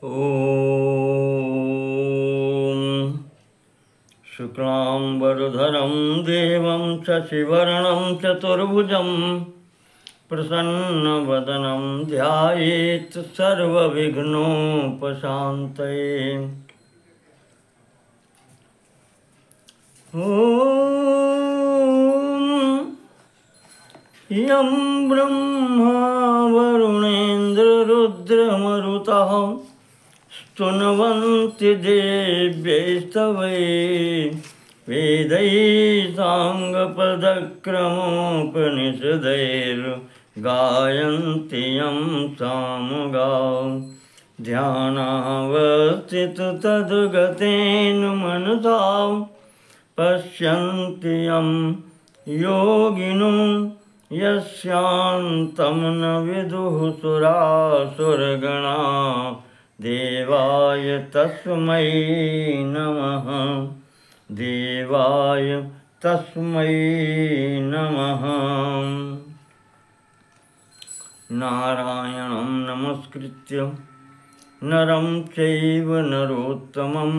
ॐ शुक्लाम्बरधरं देवं शशिवर्णं चतुर्भुजं प्रसन्नवदनं ध्यायेत् सर्वविघ्नोपशान्तये। ॐ यं ब्रह्मा वरुणेन्द्ररुद्रमरुतः स्तुन्वन्ति देव्यैस्तवै वेदैः साङ्गपदक्रमोपनिषदैर्गायन्ति यं सामगां ध्यानावस्थितो तद्गतेन मनसा पश्यन्ति यं योगिनो यस्यान्तं न विदुः सुरासुरगणा देवाय तस्मै नमः। देवाय तस्मै नमः। नारायणं नमस्कृत्य नरं चैव नरोत्तमं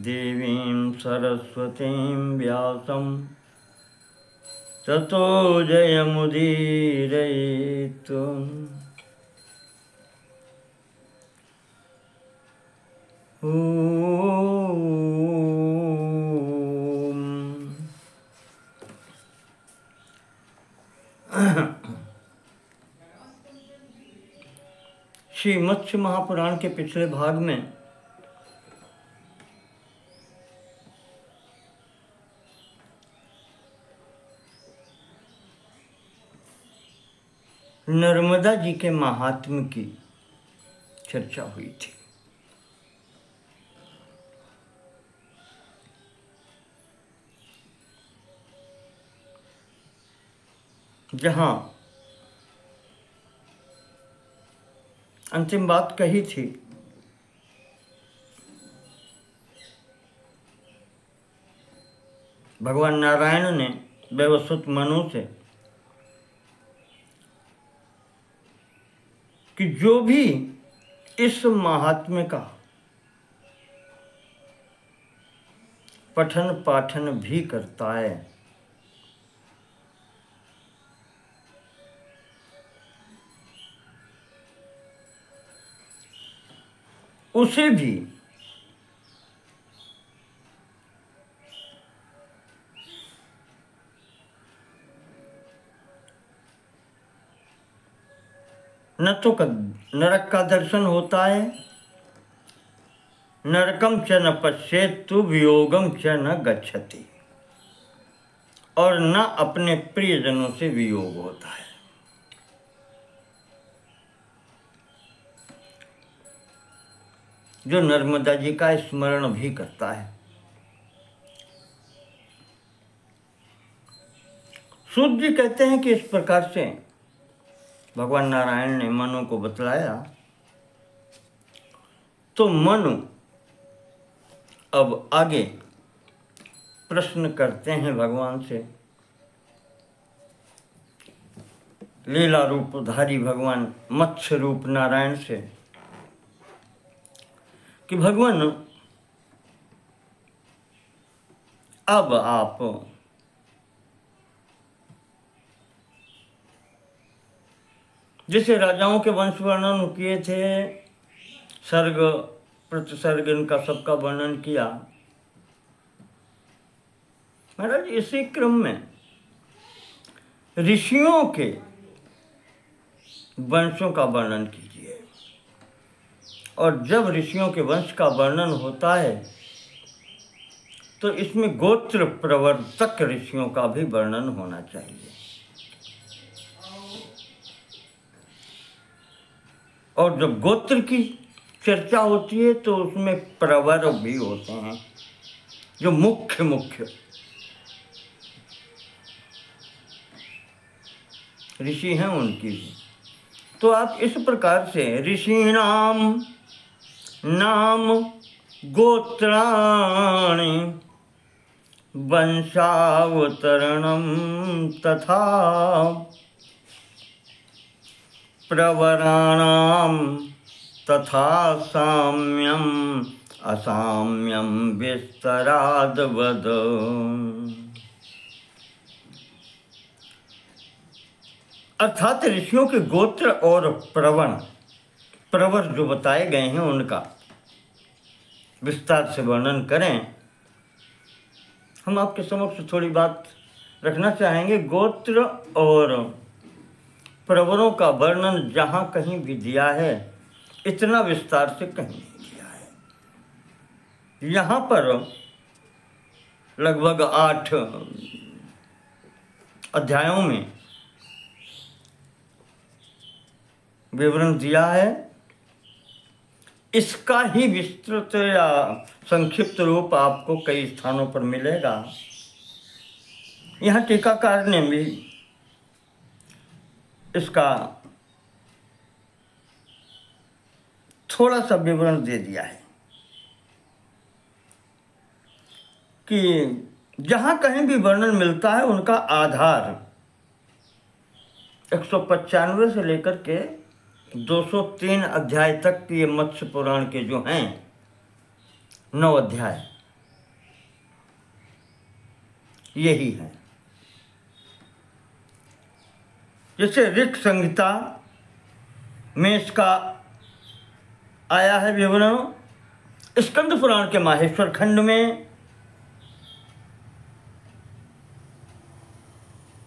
देवीं सरस्वतीं व्यासं ततो जयमुदीरयेत्। श्री मत्स्य महापुराण के पिछले भाग में नर्मदा जी के महात्म्य की चर्चा हुई थी। जहां अंतिम बात कही थी भगवान नारायण ने वैवस्वत मनु से कि जो भी इस महात्म्य का पठन पाठन भी करता है उसे भी न तो नरक का दर्शन होता है, नरकम च न पश्येत्तु वियोगम च न गच्छति, और न अपने प्रियजनों से वियोग होता है। जो नर्मदा जी का स्मरण भी करता है। सूत जी कहते हैं कि इस प्रकार से भगवान नारायण ने मनु को बतलाया तो मनु अब आगे प्रश्न करते हैं भगवान से। लीला रूपधारी भगवान मत्स्य रूप नारायण से कि भगवान अब आप जैसे राजाओं के वंश वर्णन किए थे, सर्ग प्रतिसर्ग इनका सबका वर्णन किया, महाराज इसी क्रम में ऋषियों के वंशों का वर्णन कीजिए। और जब ऋषियों के वंश का वर्णन होता है तो इसमें गोत्र प्रवर्तक ऋषियों का भी वर्णन होना चाहिए। और जब गोत्र की चर्चा होती है तो उसमें प्रवर भी होते हैं, जो मुख्य ऋषि हैं उनकी भी। तो आप इस प्रकार से ऋषीणाम नाम गोत्राणि वंशावतरणं तथा प्रवराणाम तथा साम्यम असाम्यम विस्तराद वद। अर्थात ऋषियों के गोत्र और प्रवर जो बताए गए हैं उनका विस्तार से वर्णन करें। हम आपके समक्ष थोड़ी बात रखना चाहेंगे। गोत्र और प्रवरों का वर्णन जहाँ कहीं भी दिया है इतना विस्तार से कहीं नहीं दिया है। यहाँ पर लगभग 8 अध्यायों में विवरण दिया है। इसका ही विस्तृत या संक्षिप्त रूप आपको कई स्थानों पर मिलेगा। यहाँ टीकाकार ने भी इसका थोड़ा सा विवरण दे दिया है कि जहाँ कहीं भी वर्णन मिलता है उनका आधार 195 से लेकर के 203 अध्याय तक के ये मत्स्य पुराण के जो हैं 9 अध्याय यही है। जैसे ऋक् संहिता में इसका आया है विवरण, स्कंद पुराण के माहेश्वर खंड में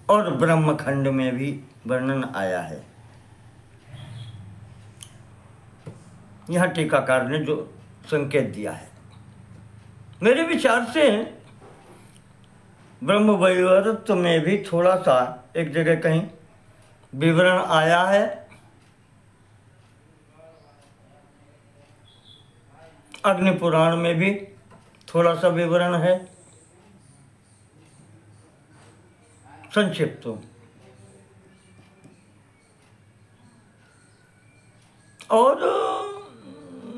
और ब्रह्म खंड में भी वर्णन आया है। यहाँ टीकाकार ने जो संकेत दिया है, मेरे विचार से ब्रह्म वैवर्त में भी थोड़ा सा एक जगह कहीं विवरण आया है। अग्नि पुराण में भी थोड़ा सा विवरण है संक्षिप्त। और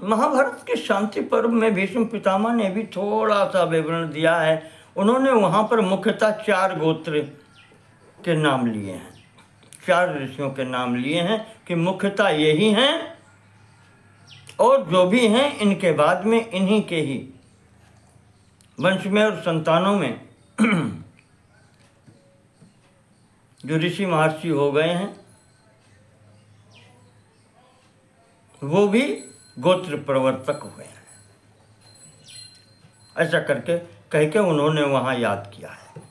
महाभारत के शांति पर्व में भीष्म पितामह ने भी थोड़ा सा विवरण दिया है। उन्होंने वहाँ पर मुख्यतः 4 गोत्र के नाम लिए हैं, 4 ऋषियों के नाम लिए हैं कि मुख्यतः यही हैं और जो भी हैं इनके बाद में इन्हीं के ही वंश में और संतानों में जो ऋषि महर्षि हो गए हैं वो भी गोत्र प्रवर्तक हुए हैं। ऐसा करके कह के उन्होंने वहाँ याद किया है।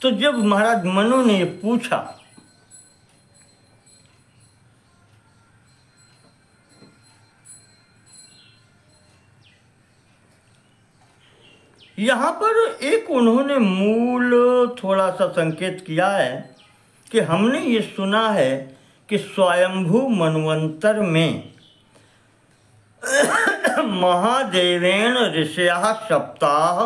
तो जब महाराज मनु ने पूछा यहाँ पर एक उन्होंने मूल थोड़ा सा संकेत किया है कि हमने ये सुना है कि स्वयंभू मनवंतर में महादेवेन ऋषयः सप्ताह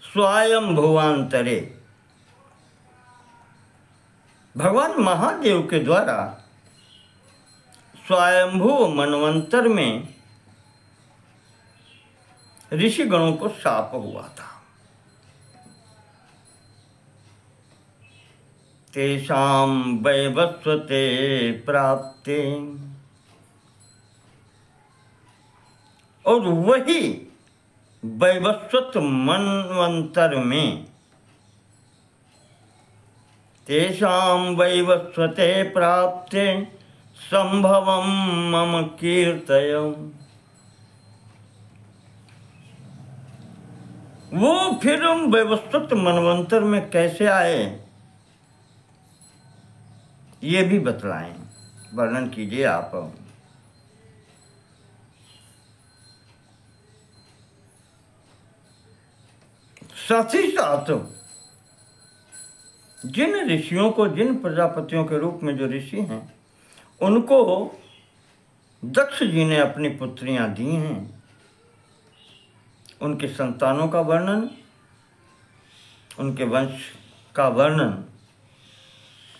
स्वयंभुवांतरे, भगवान महादेव के द्वारा स्वयंभू मनवंतर में ऋषि गणों को शाप हुआ था। तेषां वैवस्वते प्राप्ते, और वही वैवस्वत मनवंतर में तेषां वैवस्वते प्राप्ते संभवं मम कीर्तयम्, वो फिर वैवस्वत मनवंतर में कैसे आए ये भी बतलाएं, वर्णन कीजिए आप। साथ ही साथ जिन ऋषियों को, जिन प्रजापतियों के रूप में जो ऋषि हैं उनको दक्ष जी ने अपनी पुत्रियां दी हैं, उनके संतानों का वर्णन, उनके वंश का वर्णन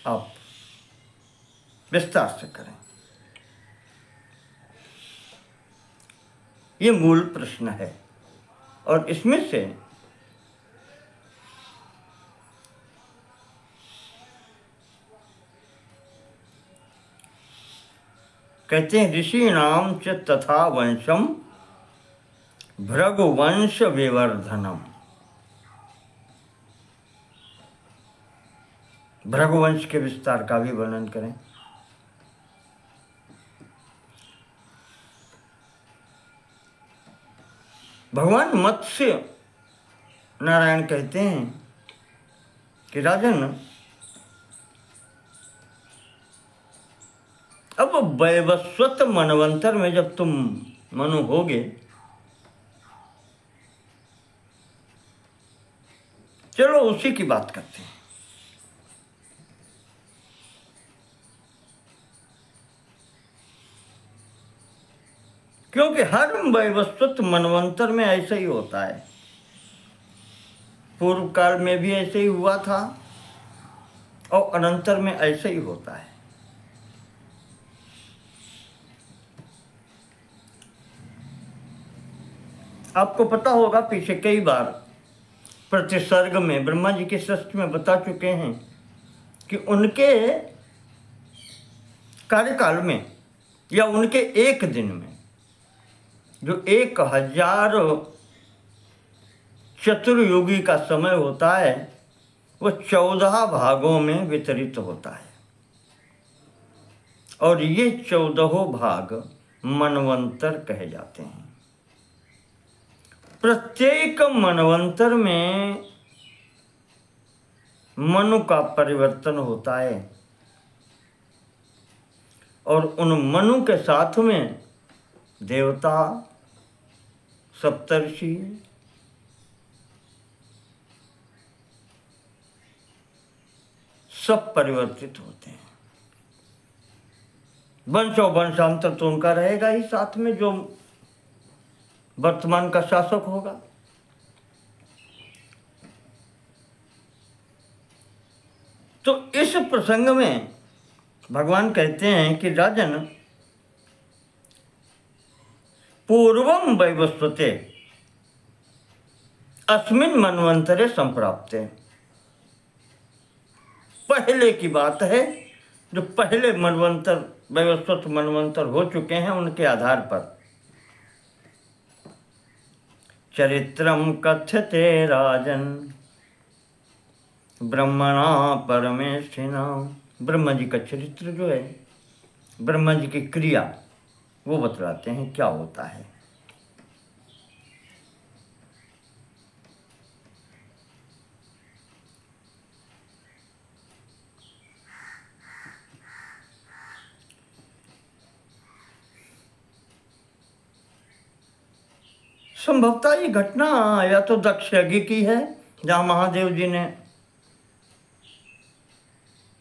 आप विस्तार से करें। ये मूल प्रश्न है और इसमें से कहते हैं ऋषीणाम च तथा वंशम भृगुवंश विवर्धनम। भृगुवंश के विस्तार का भी वर्णन करें। भगवान मत्स्य नारायण कहते हैं कि राजन, अब वैवस्वत मनवंतर में जब तुम मनु होगे, चलो उसी की बात करते हैं। क्योंकि हर वैवस्वत मनवंतर में ऐसा ही होता है। पूर्व काल में भी ऐसे ही हुआ था और अनंतर में ऐसे ही होता है। आपको पता होगा, पीछे कई बार प्रतिसर्ग में ब्रह्मा जी की सृष्टि में बता चुके हैं कि उनके कार्यकाल में या उनके एक दिन में जो 1000 चतुर्युगी का समय होता है, वो 14 भागों में वितरित होता है। और ये 14 भाग मनवंतर कहे जाते हैं। प्रत्येक मनवंतर में मनु का परिवर्तन होता है और उन मनु के साथ में देवता, सप्तर्षि, सब परिवर्तित होते हैं। वंशो वंशांतर तो उनका रहेगा ही, साथ में जो वर्तमान का शासक होगा। तो इस प्रसंग में भगवान कहते हैं कि राजन, पूर्वम वैवस्वते अस्मिन् मनवंतरे संप्राप्ते। पहले की बात है, जो पहले मनवंतर, वैवस्वत मनवंतर हो चुके हैं, उनके आधार पर चरित्रम कथ्यते राजन ब्रह्मणा परमेष्ठिना। ब्रह्मा जी का चरित्र जो है, ब्रह्मा जी की क्रिया, वो बतलाते हैं क्या होता है। संभवतः ये घटना या तो दक्ष यज्ञ की है, जहाँ महादेव जी ने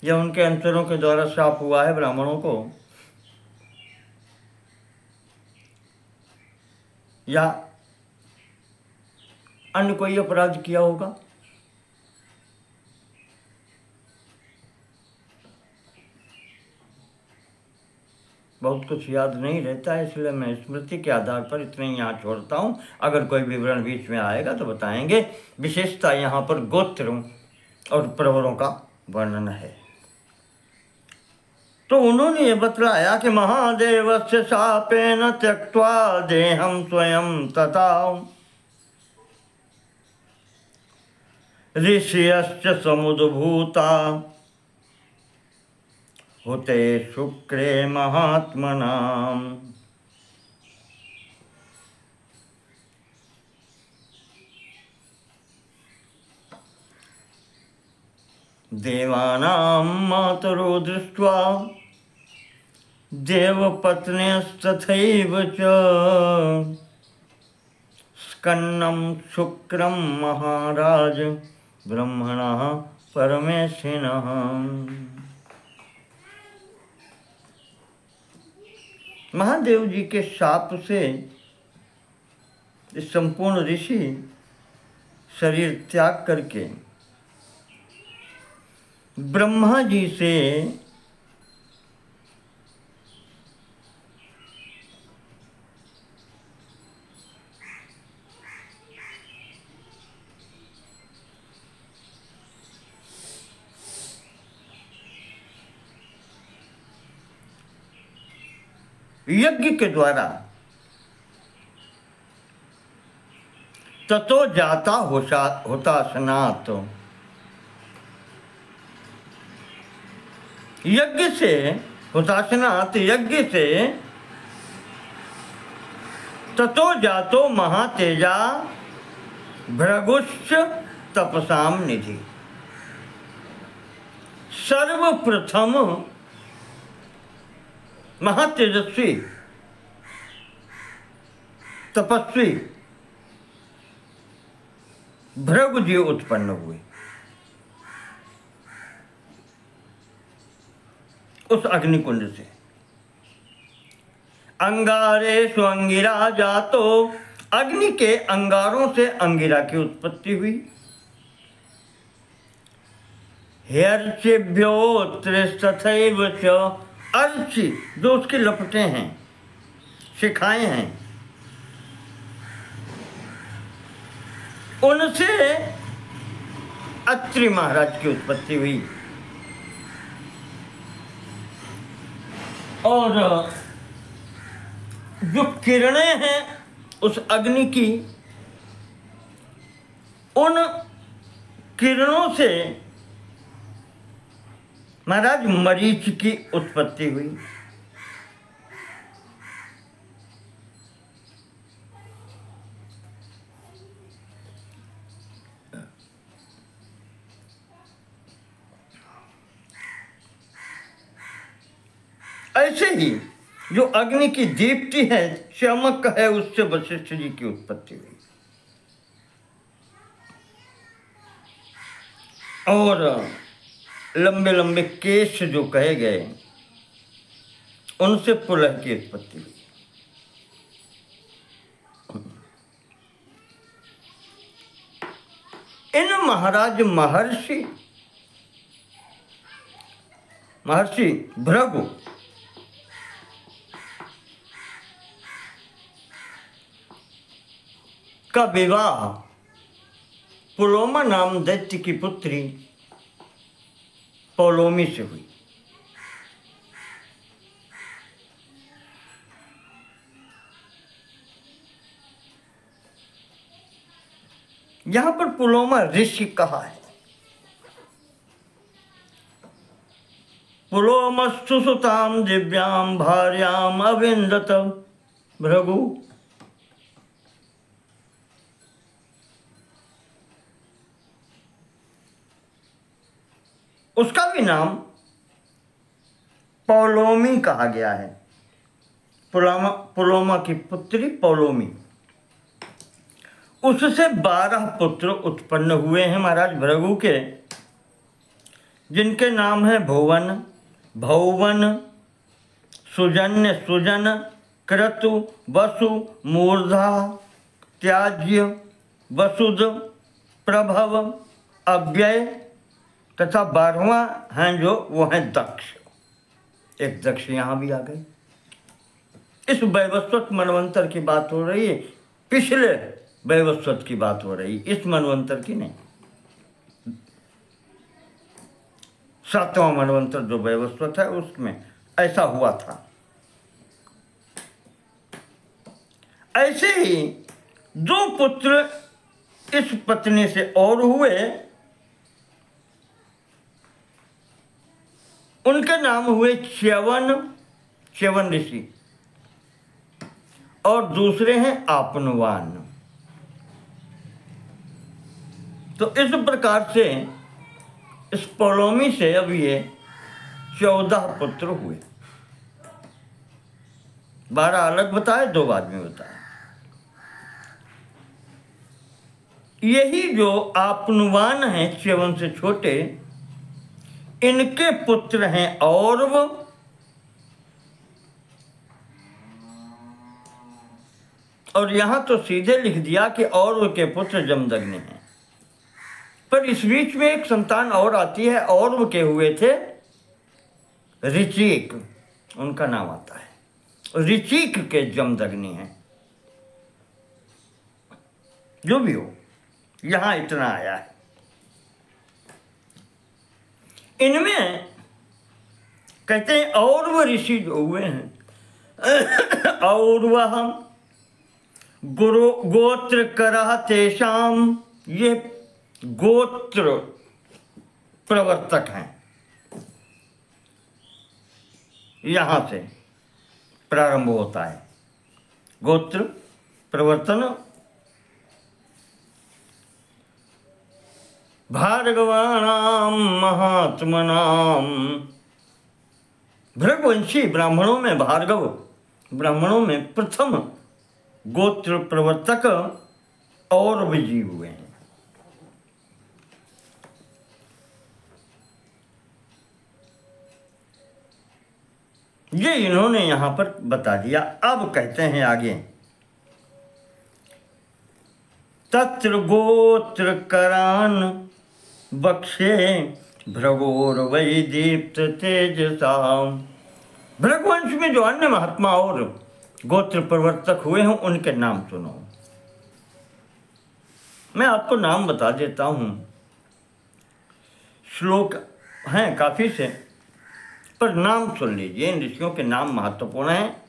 या उनके अंतरों के द्वारा श्राप हुआ है ब्राह्मणों को, या अन्य कोई अपराध किया होगा। बहुत कुछ याद नहीं रहता है, इसलिए मैं स्मृति के आधार पर इतने ही यहाँ छोड़ता हूँ। अगर कोई विवरण बीच में आएगा तो बताएंगे। विशेषता यहाँ पर गोत्रों और प्रवरों का वर्णन है। तो उन्होंने ये बतलाया कि महादेवस्य शापेन त्यक्त्वा देहं स्वयं तथा ऋषयश्च समुद्भूता हुते शुक्रे महात्मनाम्। देवानां मातरो दृष्ट्वा देवपत्न्यस्तथैव च स्कन्नं शुक्रं महाराज ब्रह्मणः परमेष्ठिनः। महादेव जी के शाप से इस संपूर्ण ऋषि शरीर त्याग करके ब्रह्मा जी से यज्ञ के द्वारा ततो जाता होता सनात, यज्ञ से हुतासनात, यज्ञ से ततो जातो महातेजा भृगुश्च तपसाम निधि। सर्वप्रथम महातेजस्वी तपस्वी भृगु जी उत्पन्न हुए उस अग्निकुंड से। अंगारेषु अंगिरा जातो, अग्नि के अंगारों से अंगिरा की उत्पत्ति हुई। अर्चिभ्यो तथैव च, अर्चि जो उसके लपटे हैं, शिखाएं हैं, उनसे अत्रि महाराज की उत्पत्ति हुई। और जो किरणें हैं उस अग्नि की, उन किरणों से महाराज मरीच की उत्पत्ति हुई। ऐसे ही जो अग्नि की दीप्ति है, चमक है, उससे वशिष्ठ जी की उत्पत्ति हुई। और लंबे लंबे केश जो कहे गए, उनसे पुलह की उत्पत्ति हुई। इन महाराज महर्षि भृगु का विवाह पुलोमा नाम दैत्य की पुत्री पौलोमी से हुई। यहां पर पुलोमा ऋषि कहा है। पुलोमस्तु सुताम दिव्याम भार्याम अविंदत भृगु। उसका भी नाम पौलोमी कहा गया है। पुलोमा की पुत्री पौलोमी, उससे 12 पुत्र उत्पन्न हुए हैं महाराज भृगु के, जिनके नाम है भुवन, भौवन, सुजन्य, सुजन, क्रतु, वसु, मूर्धा, त्याज्य, वसुद, प्रभव, अव्यय तथा 12वां हैं जो वो हैं दक्ष। एक दक्ष यहाँ भी आ गए। इस वैवस्वत मनवंतर की बात हो रही है, पिछले वैवस्वत की बात हो रही, इस मनवंतर की नहीं। 7वां मनवंतर जो वैवस्वत है उसमें ऐसा हुआ था। ऐसे ही 2 पुत्र इस पत्नी से और हुए, उनके नाम हुए च्यवन ऋषि, और दूसरे हैं आपनुवान। तो इस प्रकार से इस पौलोमी से अब ये 14 पुत्र हुए। 12 अलग बताए, 2 बाद में बताए। यही जो आपनुवान हैं, च्यवन से छोटे, इनके पुत्र हैं औरव, और यहां तो सीधे लिख दिया कि औरव के पुत्र जमदग्नि हैं, पर इस बीच में एक संतान और आती है। औरव के हुए थे ऋचिक, उनका नाम आता है। ऋचिक के जमदग्नि हैं। जो भी हो, यहां इतना आया है। इनमें कहते हैं औरव ऋषि जो हुए हैं और वह गुरु गोत्र करह तेषाम, ये गोत्र प्रवर्तक हैं। यहाँ से प्रारंभ होता है गोत्र प्रवर्तन। भार्गवाणाम महात्मनाम, भृगवंशी ब्राह्मणों में भार्गव, ब्राह्मणों में प्रथम गोत्र प्रवर्तक और विजीव हुए हैं। ये इन्होंने यहां पर बता दिया। अब कहते हैं आगे, तत्र गोत्र करान बक्षे भृगोर वै दीप्त तेजसा। भृगवंश में जो अन्य महात्मा और गोत्र प्रवर्तक हुए हैं उनके नाम सुनो। मैं आपको नाम बता देता हूं, श्लोक हैं काफी से, पर नाम सुन लीजिए। इन ऋषियों के नाम महत्वपूर्ण हैं।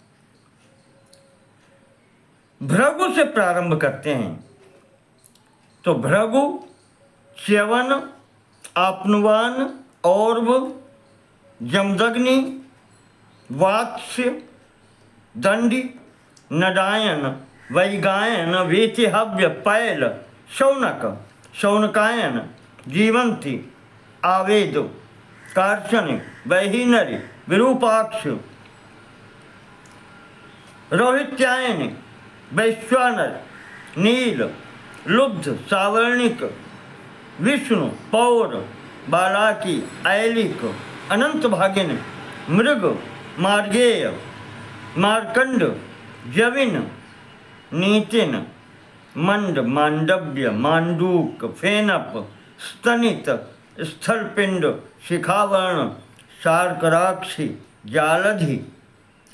भृगु से प्रारंभ करते हैं तो भृगु, च्यवन, आपनुवान, और्व, जमदग्नि, वात्स्य, दंडी, नडायन, वैगायन, वीतिहव्य, पैल, शौनक, शौनकायन, जीवंती, आवेद, कार्षण, वैहिनरी, विरूपाक्ष, रोहित्यायन, वैश्वानर, नील, लुब्ध, सावर्णिक, विष्णु, पौर, बालाकी, ऐलिक, अनंत भागिन, मृग, मार्गेय, मार्कंड, जविन, नीतिन, मंड, मांडव्य, मांडूक, फेनप, स्तनित, स्थलपिंड, शिखावर्ण, शार्कराक्षी, जालधि,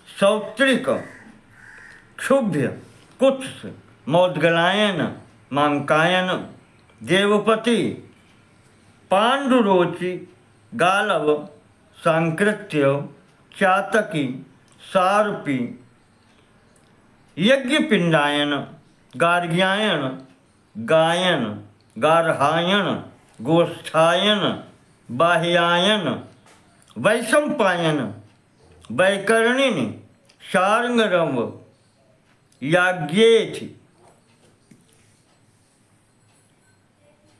सौत्रिक, क्षुभ्य, कुत्स, मौद्गलायन, मांकायन, देवपति, पांडुरोचि, गालव, सांकृत्य, चातकी, सार्पी, यज्ञपिंडायन, गार्ग्यायन, गायन, गार्हायन, गोष्ठायन, बाह्यायन, वैशंपायन, वैकर्णिनी, शार्ंगरम, याज्ञेति,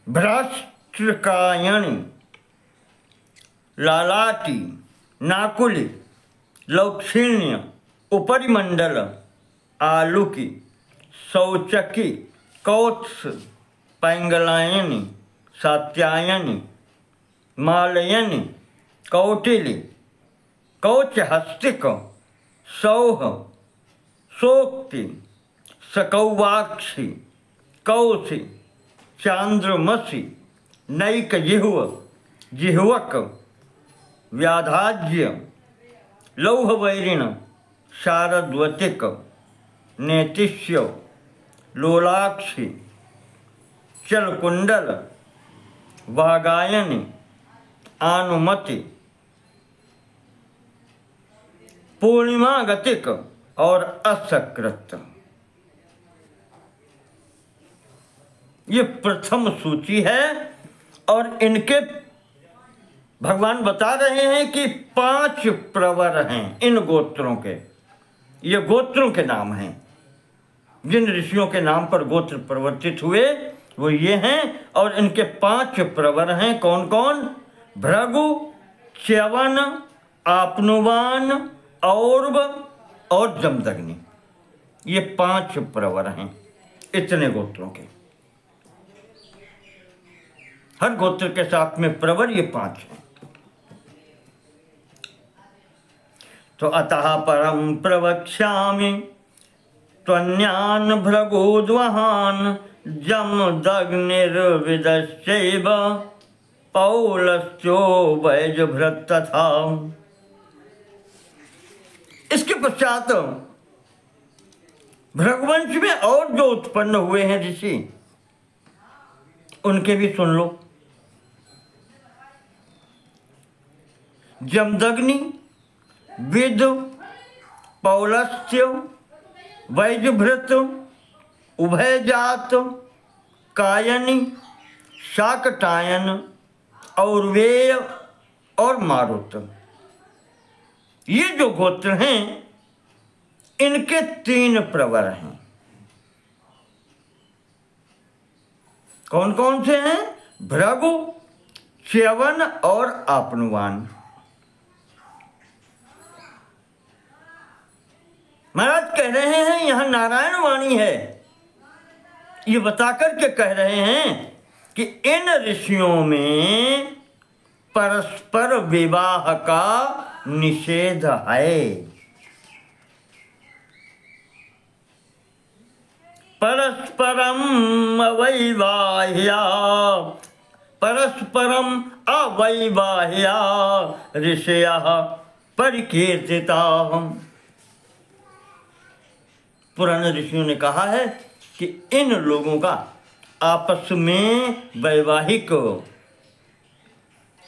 भ्राष्ट्रकायनि, लालाटी, नाकुली, लौक्षिण्य, उपरिमंडल, आलुकी, शौचकी, कौत्स, पैंगलायनी, सात्यायनी, मालयनी, कौटिली, कौचहस्तिक, सौह, सोक्ति, सकौवाक्षी, कौसी, चांद्रमसी, नैक जिह्व, जिह्वक, व्याधाज्य, लौहवैरिण, शारद्वतिक, नेतिष्य, लोलाक्षी, चलकुंडल, वागायनी, आनुमति, पूर्णिमागतिक और असकृत। ये प्रथम सूची है और इनके भगवान बता रहे हैं कि 5 प्रवर हैं इन गोत्रों के। ये गोत्रों के नाम हैं। जिन ऋषियों के नाम पर गोत्र प्रवर्तित हुए वो ये हैं और इनके 5 प्रवर हैं। कौन कौन? भृगु, च्यवन, आपनुवान, और्व और जमदग्नि। ये 5 प्रवर हैं इतने गोत्रों के। हर गोत्र के साथ में प्रवर ये 5 हैं। तो अतः परम प्रवक्ष्यामि त्वन्यान् भृगुद्वहान् जमदग्निर्विदश्चैव पौलस्त्यो वैजभृत् तथा। इसके पश्चात भृगवंश में और जो उत्पन्न हुए हैं ऋषि उनके भी सुन लो। जमदग्नि, विद, पौलस्त्य, वैजभृत, उभयजात, कायनी, शाकटायन, औरवेय और मारुत। ये जो गोत्र हैं इनके 3 प्रवर हैं। कौन कौन से हैं? भृगु, च्यवन और आपनुवान। महाराज कह रहे हैं यहां नारायण वाणी है, ये बताकर के कह रहे हैं कि इन ऋषियों में परस्पर विवाह का निषेध है। परस्परम अवैवाह्या, परस्परम अवैवाह्या ऋषयः परिकीर्तिताः। पुराने ऋषियों ने कहा है कि इन लोगों का आपस में वैवाहिक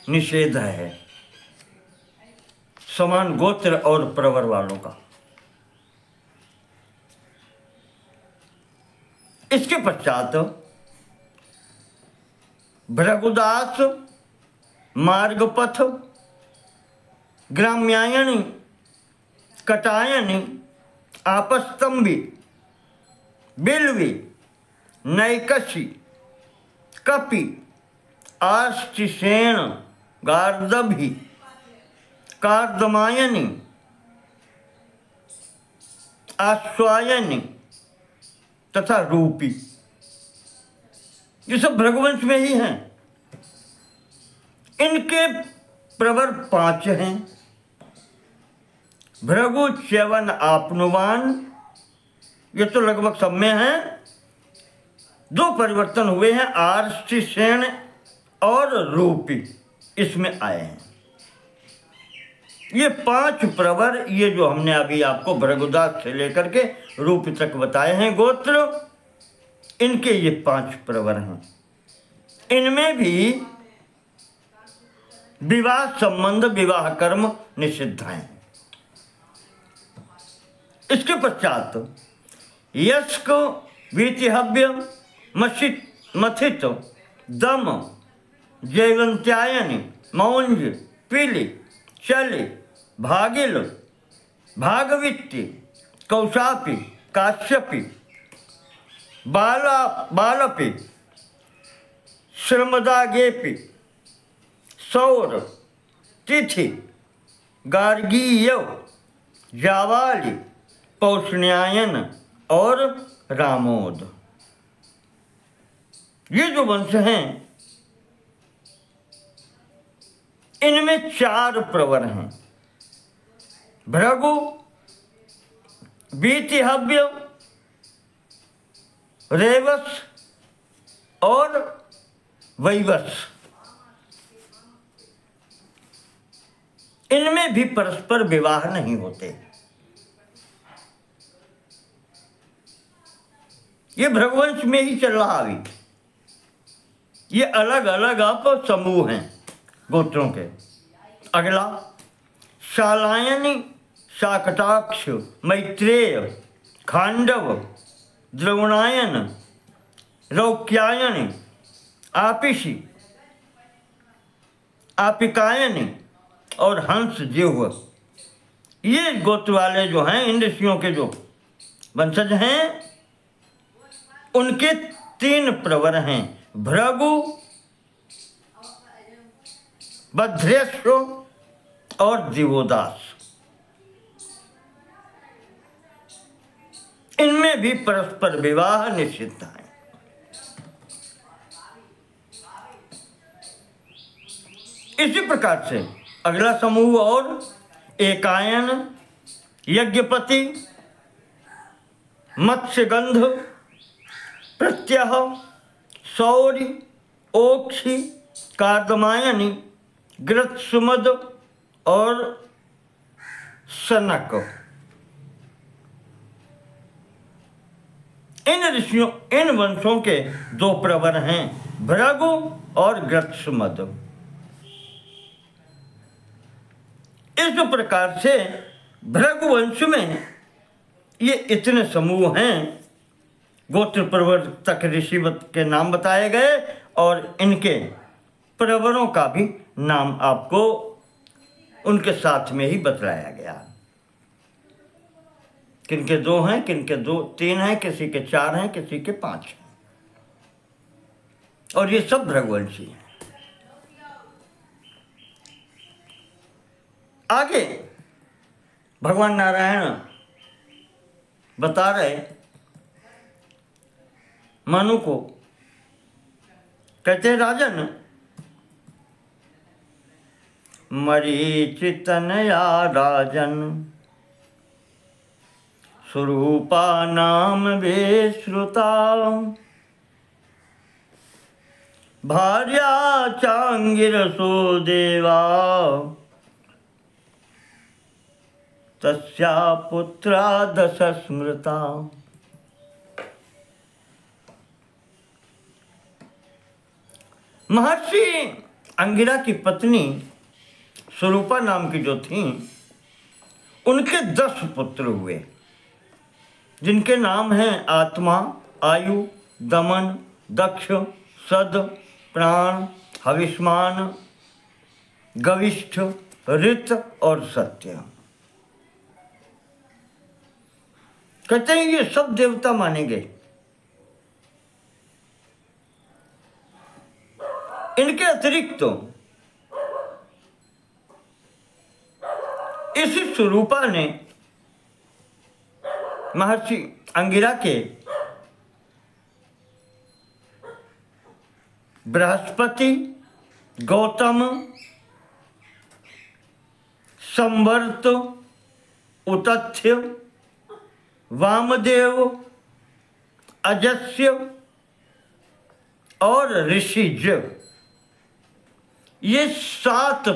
निषेध है, समान गोत्र और प्रवर वालों का। इसके पश्चात भृगुदास, मार्गपथ, ग्राम्यायनी, कटायनी, आपस्तंभी, बिल्वी, नैकशी, कपि, आष्टिसेन, गार्दभी, कार्दमायनी, आश्वायनी तथा रूपी, ये सब भृगुवंश में ही हैं। इनके प्रवर 5 हैं। भृगु, च्यवन, आपनुवान, ये तो लगभग सब में हैं। 2 परिवर्तन हुए हैं, आर्ष्टिसेन और रूपी इसमें आए हैं। ये 5 प्रवर, ये जो हमने अभी आपको भृगुदास से लेकर के रूप तक बताए हैं गोत्र, इनके ये 5 प्रवर हैं। इनमें भी विवाह संबंध, विवाह कर्म निषिद्ध हैं। इसके पश्चात यस्क, वीतिहव्य, मथित, दम, जयवंत्यायनी, मौंज, पीली, चली, भागिल, भागवित्ति, कौशापी, काश्यपी, बालपी, श्रमदागेपी, सौर, तिथि, गार्गीय, जावाली, पौष्ण्यायन और रामोद, ये जो वंश हैं इनमें 4 प्रवर हैं। भृगु, वीतिहव्य, रेवस और वैवस, इनमें भी परस्पर विवाह नहीं होते। ये भृगुवंश में ही चल रहा अभी। ये अलग अलग आप समूह हैं गोत्रों के। अगला शालायनी, शाकटाक्ष, मैत्रेय, खांडव, द्रवणायन, रौक्यायनी, आपिशी, आपिकायनी और हंस जिह्व, ये गोत्र वाले जो हैं इन ऋषियों के जो वंशज हैं उनके 3 प्रवर हैं। भृगु, भद्रेश्व और दिवोदास, इनमें भी परस्पर विवाह निषिद्ध है। इसी प्रकार से अगला समूह और एकायन, यज्ञपति, मत्स्यगंध, प्रत्यह, सौरी, ओक्षी, कार्दमायनी, ग्रत्सुमद और सनक, इन ऋषियों, इन वंशों के 2 प्रवर हैं, भृगु और ग्रत्सुमद। इस प्रकार से भृगुवंश में ये इतने समूह हैं, गोत्र प्रवर्तक ऋषिवत के नाम बताए गए और इनके प्रवरों का भी नाम आपको उनके साथ में ही बतलाया गया। किनके 2 हैं, किनके 3 हैं, किसी के 4 हैं, किसी के 5 हैं, और ये सब भृगुवंशी हैं। आगे भगवान नारायण बता रहे मनु को, कहते राजन, मरीचितनया राजन स्वरूपा नाम विश्रुता भार्या चांगिरसो देवा तस्या पुत्रा 10 स्मृता। महर्षि अंगिरा की पत्नी स्वरूपा नाम की जो थी, उनके 10 पुत्र हुए, जिनके नाम हैं आत्मा, आयु, दमन, दक्ष, सद, प्राण, हविष्मान, गविष्ठ, ऋत और सत्य। कहते हैं ये सब देवता माने गए। इनके अतिरिक्त तो इसी स्वरूपा ने महर्षि अंगिरा के बृहस्पति, गौतम, संवर्त, उतथ्य, वामदेव, अजस्य और ऋषिज, ये 7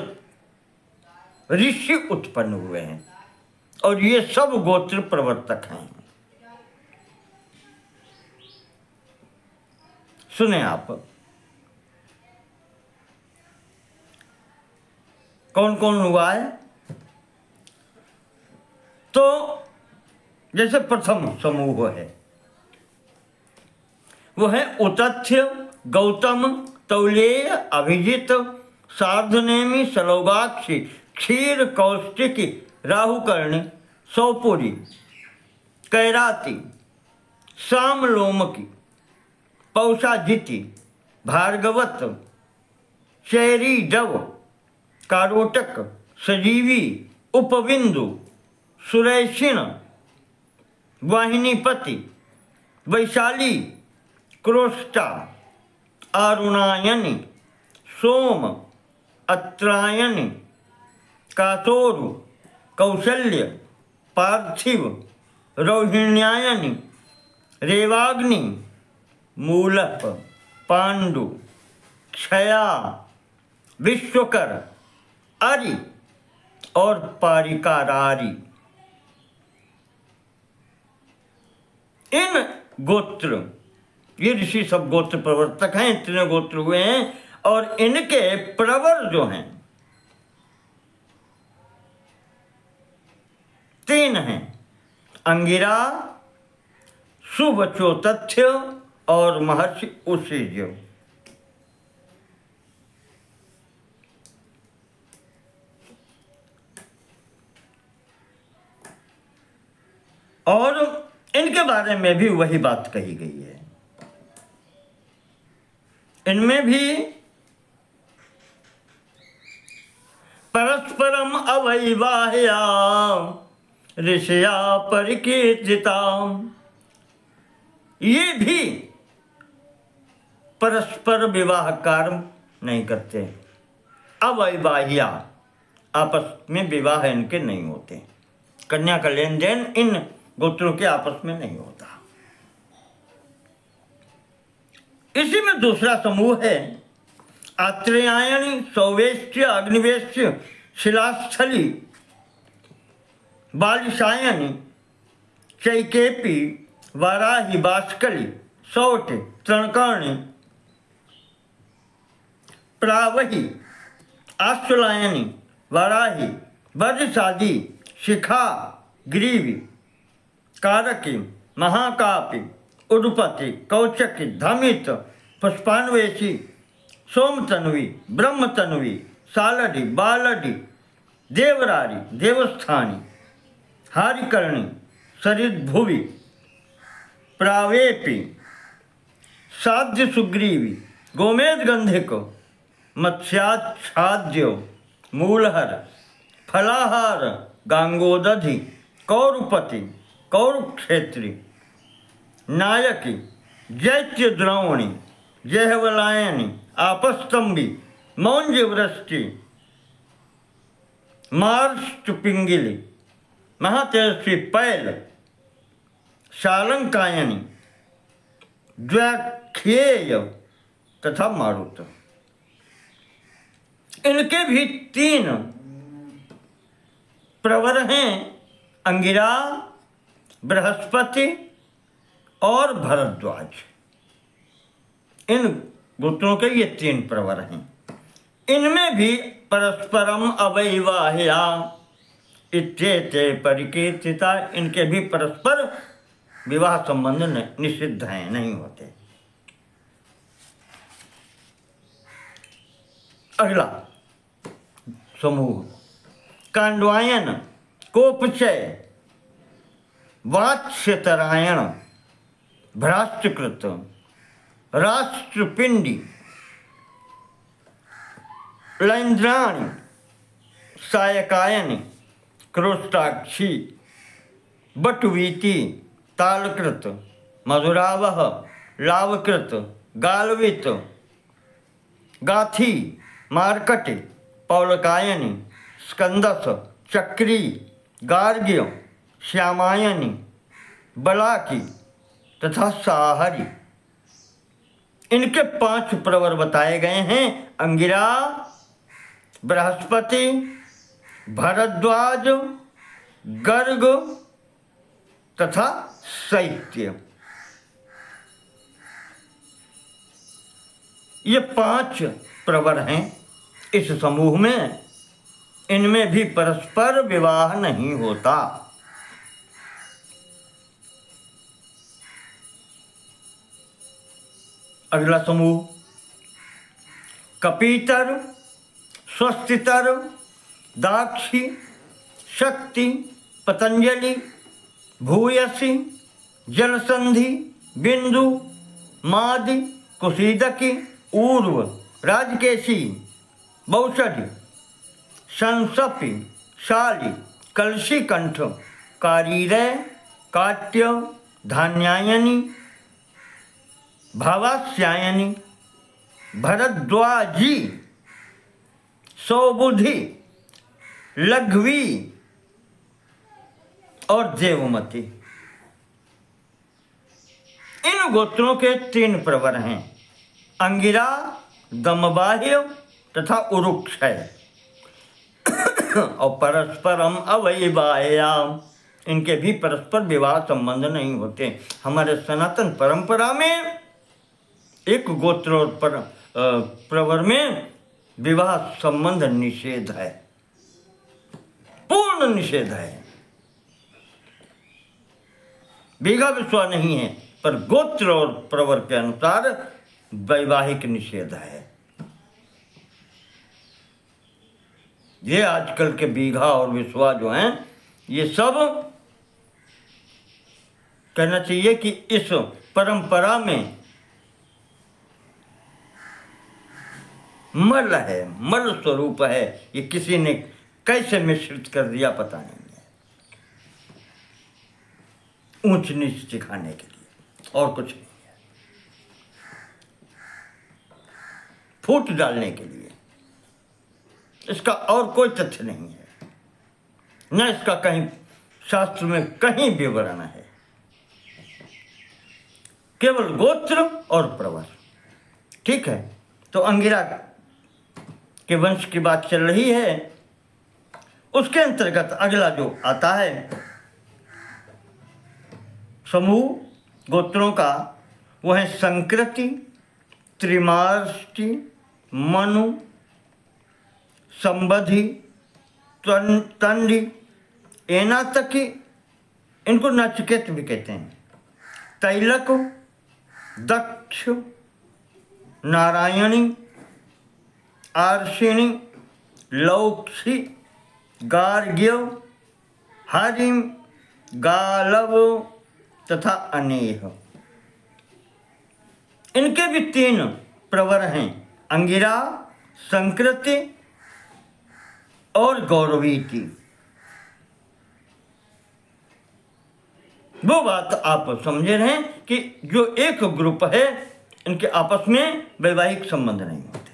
ऋषि उत्पन्न हुए हैं और ये सब गोत्र प्रवर्तक हैं। सुने आप, कौन कौन हुआ है? तो जैसे प्रथम समूह है वो है उतथ्य, गौतम, तौलेय, अभिजित, सार्धनेमी, सलौगाक्षी, क्षीर, कौष्टिकी, राहुकर्णी, सौपुरी, कैराती, सामलोमकी, पौषाजिति, भार्गवत, चैरी, डव, कारोटक, सजीवी, उपबिंदु, सुरैषिण, वाहिनीपति, वैशाली, क्रोष्टा, अरुणायनी, सोम, अत्रायणी, कातोरु, कौशल्य, पार्थिव, रोहिण्यायनी, रेवाग्नि, मूलप, पांडु, क्षया, विश्वकर, अरि और पारिकारारी। इन गोत्र, ये ऋषि सब गोत्र प्रवर्तक हैं, इतने गोत्र हुए हैं और इनके प्रवर जो हैं 3 हैं, अंगिरा, सुवचो तथ्य और महर्षि उषिज। और इनके बारे में भी वही बात कही गई है। इनमें भी परस्परम अवैवाह्या ऋषया परिकीर्तिता, ये भी परस्पर विवाह कार्य नहीं करते। अवैवाह्या, आपस में विवाह इनके नहीं होते, कन्या का लेन देन इन गोत्रों के आपस में नहीं होता। इसी में दूसरा समूह है आत्रेयायनी, सौवेष्ट्य, अग्निवेश्य, शिलास्थली, बालिशायनी, चैकेपी, वाराही, बाष्कली, सौट, तृणकर्णी, प्रावही, आश्वलायनी, वाराही, वज्रसादी, शिखा, ग्रीवी, कारकी, महाकापी, उडुपति, कौचकी, धमित, पुष्पान्वेषी, सोमतन्वी, ब्रह्मतन्वी, सालडी, बालडी, देवरारी, देवस्थानी, हारिकर्णी, सरिद्भुवि, प्रावेपी, साध्य सुग्रीवी, गोमेद गंधिक, मत्स्याच्छाद्यो, मूलहर, फलाहार, गांगोदधि, कौरुपति, कौरुक्षेत्री, नायकी, जैत्य द्रोणी, जहवलायनी, आपस्तंभी, मौंजवृष्टि, मार्ष्ट पिंगिली, महातेजस्वी पैल, शालंकायनी, द्व्याख्येय तथा मारुत। इनके भी 3 प्रवर हैं, अंगिरा, बृहस्पति और भरद्वाज। इन गोत्रों के ये 3 प्रवर हैं। इनमें भी परस्परम अवैवाह्या इत्येते परिकीर्तिता, इनके भी परस्पर विवाह संबंध निषिद्ध हैं, नहीं होते। अगला समूह कांडवायन, कोपचय, वात्स्यतरायण, भ्राष्ट्रकृत, राष्ट्रपिंडी, लैंद्राणी, सायकायनी, क्रोष्टाक्षी, बटवीति, तालकृत, मधुरावह, लावकृत, गालवित, गाथी, मार्कटी, पौलकायनी, स्कंदस, चक्री, गार्ग्य, श्यामायनी, बलाकी तथा साहरी। इनके 5 प्रवर बताए गए हैं, अंगिरा, बृहस्पति, भरद्वाज, गर्ग तथा शैत्य। ये 5 प्रवर हैं इस समूह में। इनमें भी परस्पर विवाह नहीं होता। अगला समूह कपीतर, स्वस्तितर, दाक्षी, शक्ति, पतंजलि, भूयसी, जलसंधि, बिंदु, मादि, कुशीदकी, ऊर्व, राजकेशी, बौषधि, संसपि, शाली, कलशी कंठ, कारीरय, काट्य, धान्यायनी, भावास्यायनी, भरद्वाजी, सौबुद्धि, लघ्वी और देवमती। इन गोत्रों के 3 प्रवर हैं, अंगिरा, दमबाह्य तथा उरुक्षय। और परस्परम अवैवाह्याम, इनके भी परस्पर विवाह संबंध नहीं होते। हमारे सनातन परंपरा में एक गोत्र और प्रवर में विवाह संबंध निषेध है, पूर्ण निषेध है। बीघा विश्वा नहीं है, पर गोत्र और प्रवर के अनुसार वैवाहिक निषेध है। ये आजकल के बीघा और विश्वा जो हैं, ये सब कहना चाहिए कि इस परंपरा में मल है, मल स्वरूप है। ये किसी ने कैसे मिश्रित कर दिया पता नहीं है, ऊंच नीच दिखाने के लिए, और कुछ नहीं है, फूट डालने के लिए। इसका और कोई तथ्य नहीं है, न इसका कहीं शास्त्र में कहीं विवरण है। केवल गोत्र और प्रवर। ठीक है, तो अंगिरा के वंश की बात चल रही है। उसके अंतर्गत अगला जो आता है समूह गोत्रों का, वो है संकृति, त्रिमाष्टि, मनु, संबधि, तंडी, एना तकी, इनको नचिकेत भी कहते हैं, तैलक, दक्ष, नारायणी, आर्षिणी, लौक्षी, गार्ग्यव, हरिम, गालव तथा अनेह। इनके भी 3 प्रवर हैं, अंगिरा, संकृति और गौरवीति। वो बात आप समझे रहे हैं कि जो एक ग्रुप है, इनके आपस में वैवाहिक संबंध नहीं होते।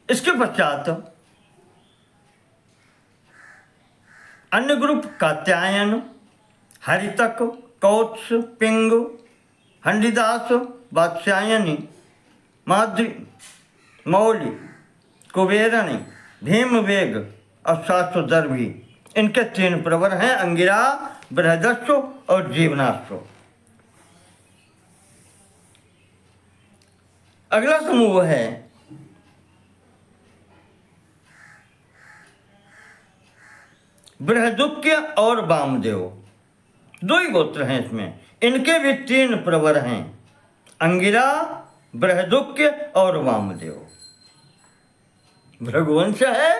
इसके पश्चात अन्य ग्रुप कात्यायन, हरितक, कौत्स, पिंग, हंडिदास, वात्स्यायनी, माद्री, मौली, कुबेरणी, भीमवेग और शास्त्रदर्भी। इनके 3 प्रवर हैं, अंगिरा, बृहदस्व और जीवनास्व। अगला समूह है बृहदुक्य और वामदेव। 2 ही गोत्र हैं इसमें, इनके भी 3 प्रवर हैं, अंगिरा, बृहदुक्य और वामदेव। भृगुवंश है,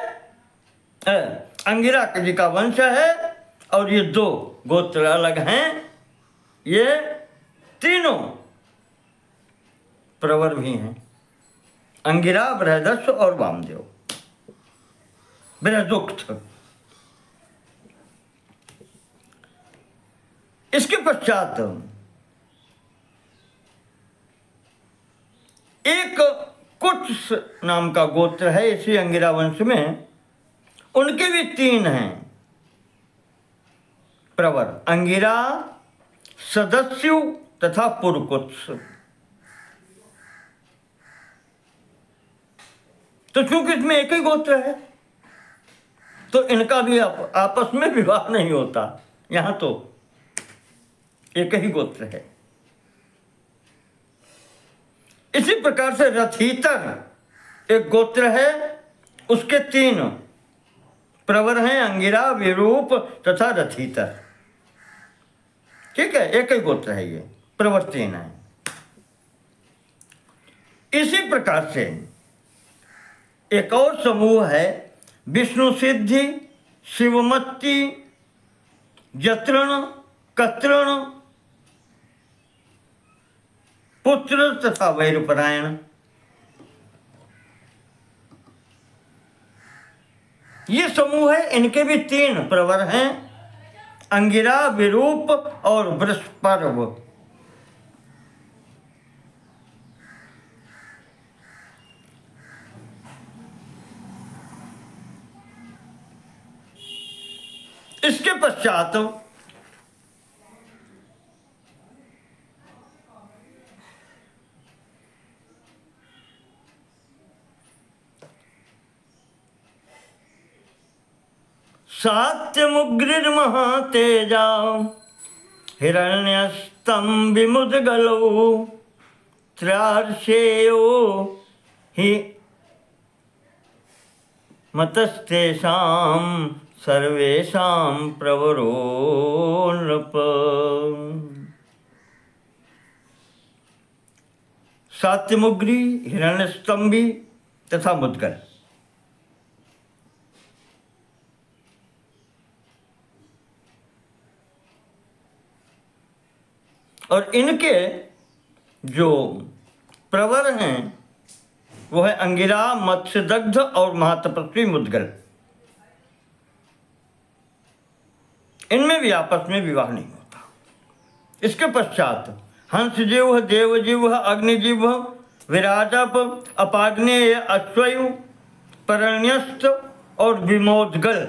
अंगिरा जी का वंश है, और ये 2 गोत्र अलग हैं। ये तीनों प्रवर भी हैं, अंगिरा, बृहदस्व और वामदेव। बृहदुक्त। इसके पश्चात एक कुत्स नाम का गोत्र है इसी अंगिरा वंश में, उनके भी 3 हैं प्रवर, अंगिरा, सदस्यु तथा पुरकुत्स। तो चूंकि इसमें एक ही गोत्र है, तो इनका भी आपस में विवाह नहीं होता। यहां तो एक ही गोत्र है। इसी प्रकार से रथीतर एक गोत्र है, उसके 3 प्रवर हैं, अंगिरा, विरूप तथा रथीतर। ठीक है, एक ही गोत्र है, ये प्रवर 3 है। इसी प्रकार से एक और समूह है, विष्णु सिद्धि, शिवमत्ती, जत्रण, कत्रण, पुत्र तथा वैरपरायण। ये समूह है, इनके भी 3 प्रवर हैं, अंगिरा, विरूप और वृषपर्व। इसके पश्चात सात्यमुग्रिर्महातेजा हिरण्यस्तंभिमुद्गलो त्रयार्षेयो हि मतस्तेषां सर्वेषां प्रवरो नृप। सात्यमुग्री, हिरण्यस्तंभी तथा मुद्गल, और इनके जो प्रवर हैं वो है अंगिरा, मत्स्यदग्ध और महातपस्वी मुद्गल। इनमें भी आपस में विवाह नहीं होता। इसके पश्चात हंसजीव, देवजीव, अग्निजीव, विराजप, अपाग्नेय, अश्वयु, परण्यस्त और विमोदगल।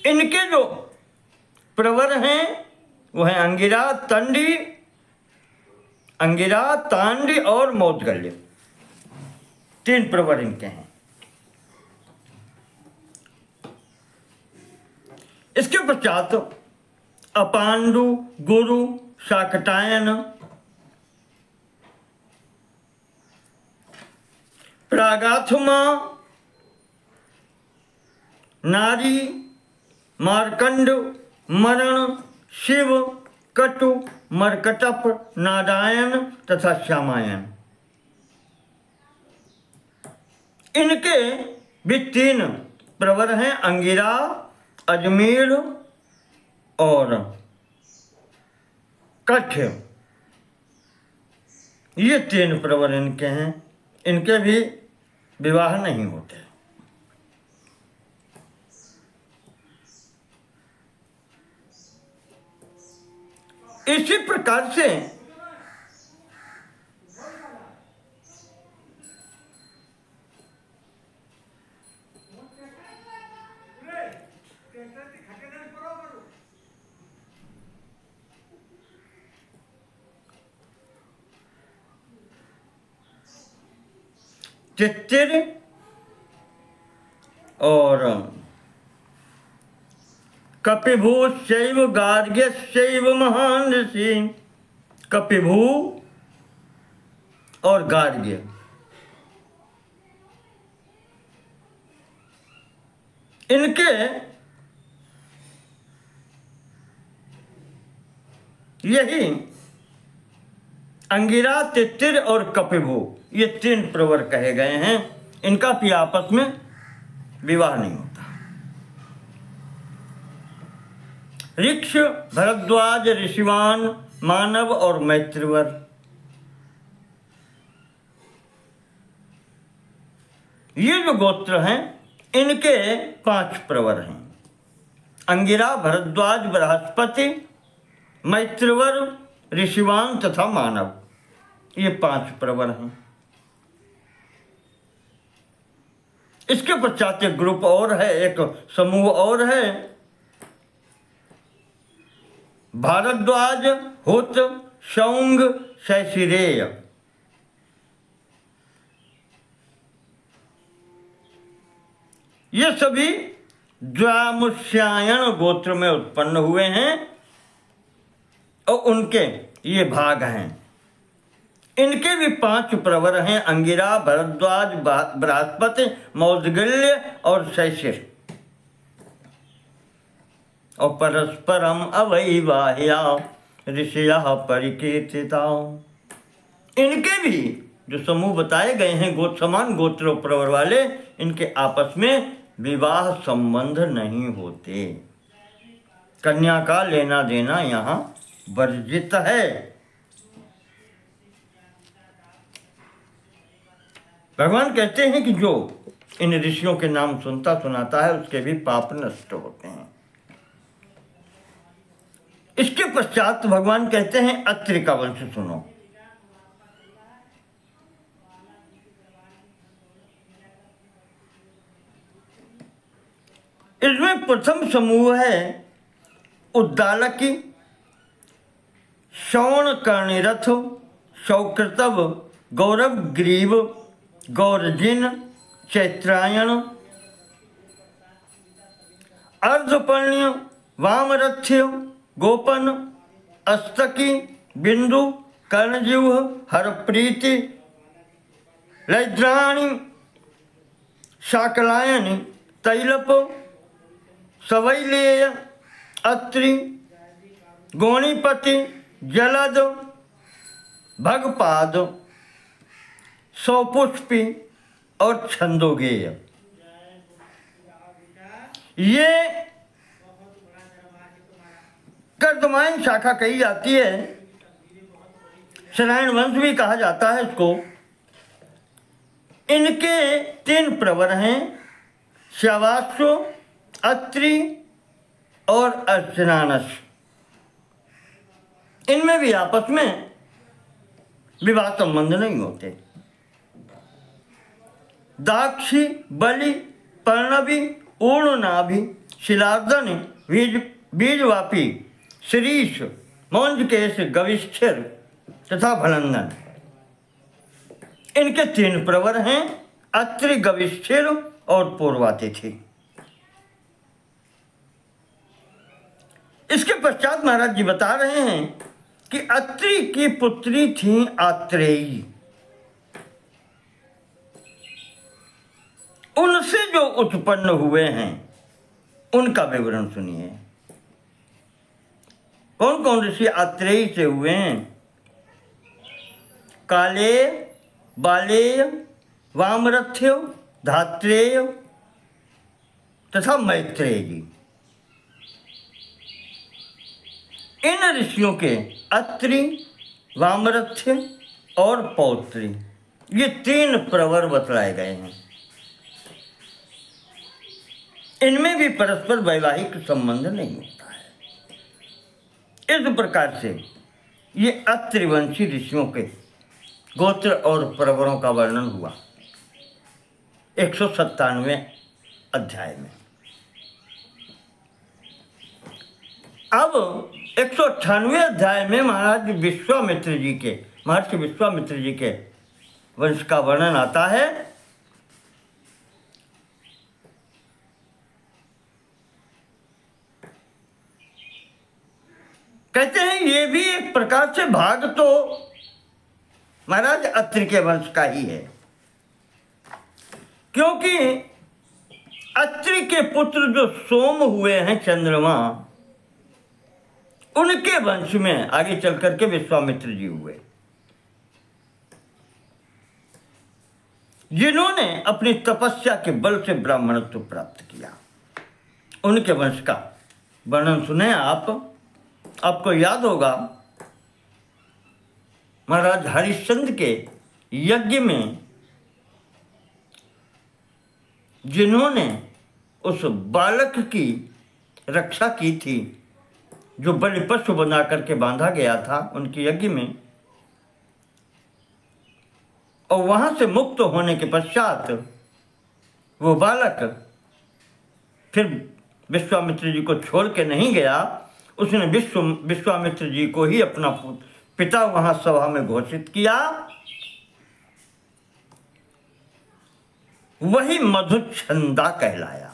इनके जो प्रवर हैं वो है अंगिरा, तंडी, अंगिरा, तांडी और मोदगल्य। 3 प्रवर इनके हैं। इसके पश्चात अपांडु, गुरु, शाकटायन, प्रागाथुमा, नारी, मार्कंड, मरण, शिव, कटु, मरकटप, नारायण तथा श्यामायन। इनके भी 3 प्रवर हैं, अंगिरा, अजमेर और कच्छ। ये 3 प्रवर इनके हैं। इनके भी विवाह नहीं होते। इसी प्रकार से तित्तिर और कपिभू शैव गार्ग्य शैव महान ऋषि। कपिभू और गार्ग्य इनके यही अंगिरा, तित्तिर और कपिभू ये 3 प्रवर कहे गए हैं। इनका भी आपस में विवाह नहीं होता। ऋक्ष, भरद्वाज, ऋषिवान, मानव और मैत्रीवर ये जो गोत्र हैं इनके 5 प्रवर हैं। अंगिरा, भरद्वाज, बृहस्पति, मैत्रीवर, ऋषिवान तथा मानव, ये 5 प्रवर हैं। इसके पश्चात एक ग्रुप और है, एक समूह और है, भारद्वाज, हुत, शौंग, शैशिरेय। ये सभी द्वामुष्यायन गोत्र में उत्पन्न हुए हैं और उनके ये भाग हैं। इनके भी 5 प्रवर हैं, अंगिरा, भरद्वाज, बृहस्पति, मौद्गल्य और शैशिर। और परस्परम अवैवाह्या ऋषियः परिकीर्तिता। इनके भी जो समूह बताए गए हैं समान गोत्र प्रवर वाले, इनके आपस में विवाह संबंध नहीं होते। कन्या का लेना देना यहाँ वर्जित है। भगवान कहते हैं कि जो इन ऋषियों के नाम सुनता सुनाता है उसके भी पाप नष्ट होते हैं। इसके पश्चात भगवान कहते हैं अत्रि का वंश सुनो। इसमें प्रथम समूह है उद्दालकी, श्रवण कर्णिरथ, शौकृतव, गौरव ग्रीव, गौरजिन, चैत्रायण, अर्धपर्ण्य, वामरथ्य, गोपन, अस्तकी, बिंदु, कर्णजीव, हरप्रीति, लैद्राणी, शाकलायनी, तैलप, सवैलेय, अत्रि, गोणीपति, जलद, भगपाद, सौपुष्पी और छंदोगेय। ये कर्दमायन शाखा कही जाती है, शरायण वंश भी कहा जाता है इसको। इनके 3 प्रवर हैं, श्यावास्व, अत्रि और अर्चनानस। इनमें भी आपस में विवाह संबंध नहीं होते। दाक्षी, बलि, पर्णवी, ऊर्णनाभि, शिलार्दन, बीजवापी, श्रीश, मौंजकेश, गविष्ठिर तथा भलंदन। इनके 3 प्रवर हैं, अत्रि, गविष्ठिर और पूर्वातिथि। इसके पश्चात महाराज जी बता रहे हैं कि अत्रि की पुत्री थी आत्रेयी, उनसे जो उत्पन्न हुए हैं उनका विवरण सुनिए। कौन कौन ऋषि आत्रेयी से हुए हैं? कालेय, बालेय, वामरथ्य, धात्रेय तथा मैत्रेय जी। इन ऋषियों के अत्रि, वामरथ्य और पौत्री, ये 3 प्रवर बतलाए गए हैं। इनमें भी परस्पर वैवाहिक संबंध नहीं होता है। इस प्रकार से ये अत्रिवंशी ऋषियों के गोत्र और प्रवरों का वर्णन हुआ 197वें अध्याय में। अब 198वें अध्याय में महर्षि विश्वामित्र जी के वंश का वर्णन आता है। कहते हैं ये भी एक प्रकार से भाग तो महाराज अत्रि के वंश का ही है, क्योंकि अत्रि के पुत्र जो सोम हुए हैं चंद्रमा, उनके वंश में आगे चल करके विश्वामित्र जी हुए, जिन्होंने अपनी तपस्या के बल से ब्राह्मणत्व प्राप्त किया। उनके वंश का वर्णन सुने आपको याद होगा महाराज हरिश्चंद्र के यज्ञ में जिन्होंने उस बालक की रक्षा की थी, जो बलि पशु बना करके बांधा गया था उनके यज्ञ में, और वहां से मुक्त होने के पश्चात वो बालक फिर विश्वामित्र जी को छोड़ के नहीं गया। उसने विश्वामित्र जी को ही अपना पिता वहां सभा में घोषित किया। वही मधुच्छंदा कहलाया।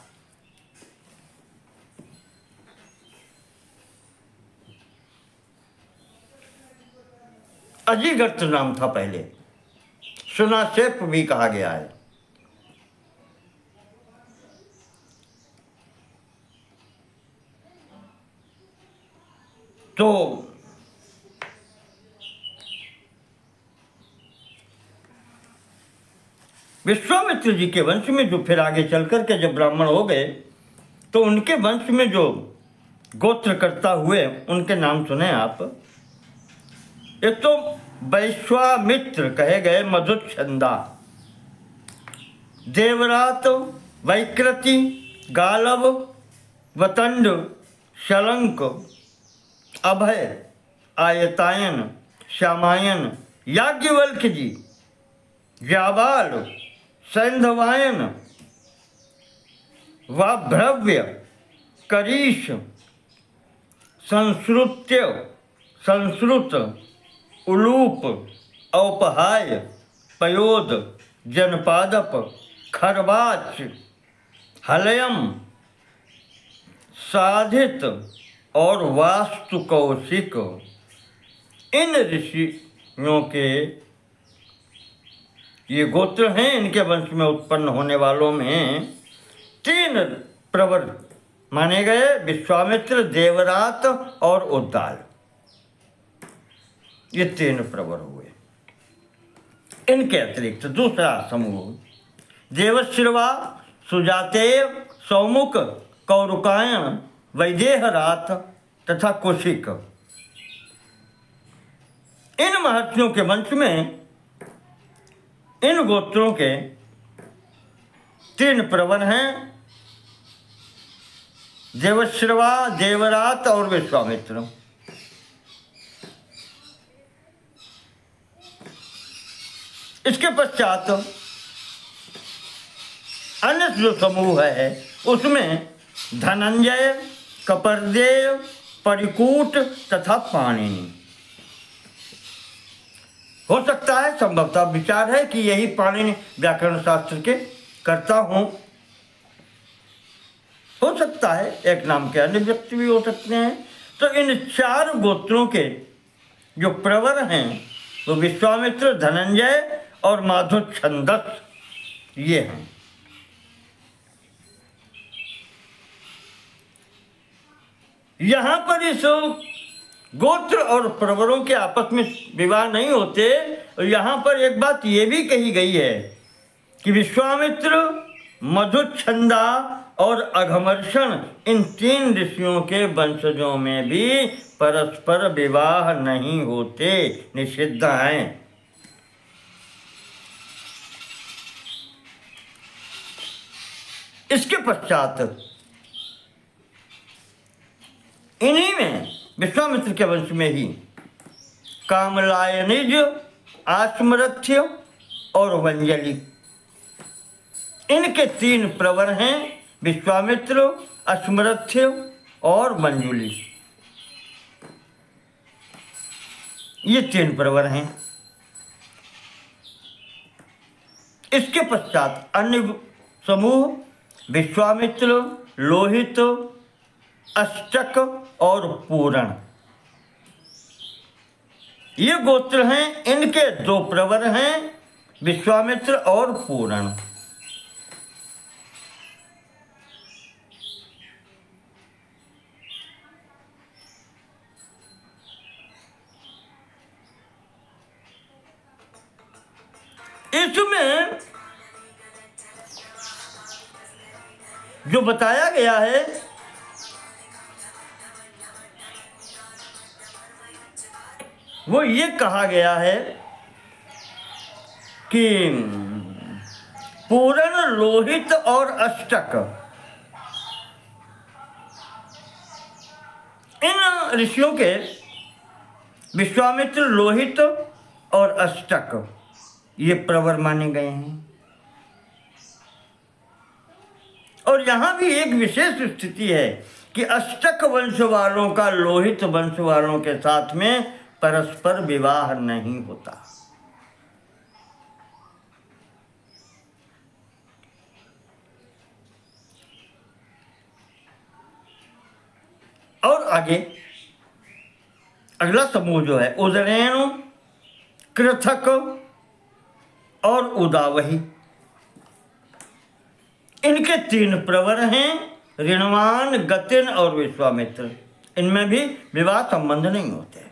अजिगर्त नाम था पहले, सुनाशेप भी कहा गया है। तो विश्वामित्र जी के वंश में जो फिर आगे चल करके जब ब्राह्मण हो गए, तो उनके वंश में जो गोत्रकर्ता हुए उनके नाम सुने आप। एक तो वैश्वामित्र कहे गए मधुच्छंदा, देवरात, वैकृति, गालव, वतंड, शलंक, अभय, आयतायन, श्यामायन, याज्ञवल्क्य जी, जाबाल, सैंधवायन, वाभ्रव्य, करीश, संश्रुत्य, संश्रुत, उलूप, औपहाय, पयोद, जनपादप, खरबाच, हलयम, साधित और वास्तु कौशिक। इन ऋषियों के ये गोत्र हैं। इनके वंश में उत्पन्न होने वालों में 3 प्रवर माने गए, विश्वामित्र, देवरात और उद्दाल। ये 3 प्रवर हुए। इनके अतिरिक्त दूसरा समूह देवश्रवा, सुजातेय, सौमुख, कौरुकायन, वैदेहरात तथा कुशिक। इन महर्षियों के वंश में इन गोत्रों के 3 प्रवर हैं, देवश्रवा, देवरात और विश्वामित्र। इसके पश्चात अन्य जो समूह है उसमें धनंजय, कपर्देय, परिकूट तथा पाणिनि। हो सकता है, संभवतः विचार है कि यही पाणिनि व्याकरण शास्त्र के कर्ता हों। हो सकता है एक नाम के अन्य व्यक्ति भी हो सकते हैं। तो इन 4 गोत्रों के जो प्रवर हैं वो विश्वामित्र, धनंजय और माधु छंदस, ये हैं। यहां पर इस गोत्र और प्रवरों के आपस में विवाह नहीं होते। और यहां पर एक बात ये भी कही गई है कि विश्वामित्र, मधुच्छंदा और अघमर्षण, इन 3 ऋषियों के वंशजों में भी परस्पर विवाह नहीं होते, निषिद्ध हैं। इसके पश्चात इन्हीं में, विश्वामित्र के वंश में ही, कामलायनिज, आश्मरथ्य और वंजली, इनके 3 प्रवर हैं। विश्वामित्र, अश्मरथ्य और मंजुली, ये 3 प्रवर हैं। इसके पश्चात अन्य समूह विश्वामित्र, लोहित, अष्टक और पूरण, ये गोत्र हैं। इनके 2 प्रवर हैं, विश्वामित्र और पूरण। इसमें जो बताया गया है वो ये कहा गया है कि पूरण, लोहित और अष्टक, इन ऋषियों के विश्वामित्र, लोहित और अष्टक ये प्रवर माने गए हैं। और यहां भी एक विशेष स्थिति है कि अष्टक वंश वालों का लोहित वंश वालों के साथ में परस्पर विवाह नहीं होता। और आगे अगला समूह जो है उदरेणु, कृथक और उदावही, इनके 3 प्रवर हैं, ऋणवान, गतिन और विश्वामित्र। इनमें भी विवाह संबंध नहीं होते।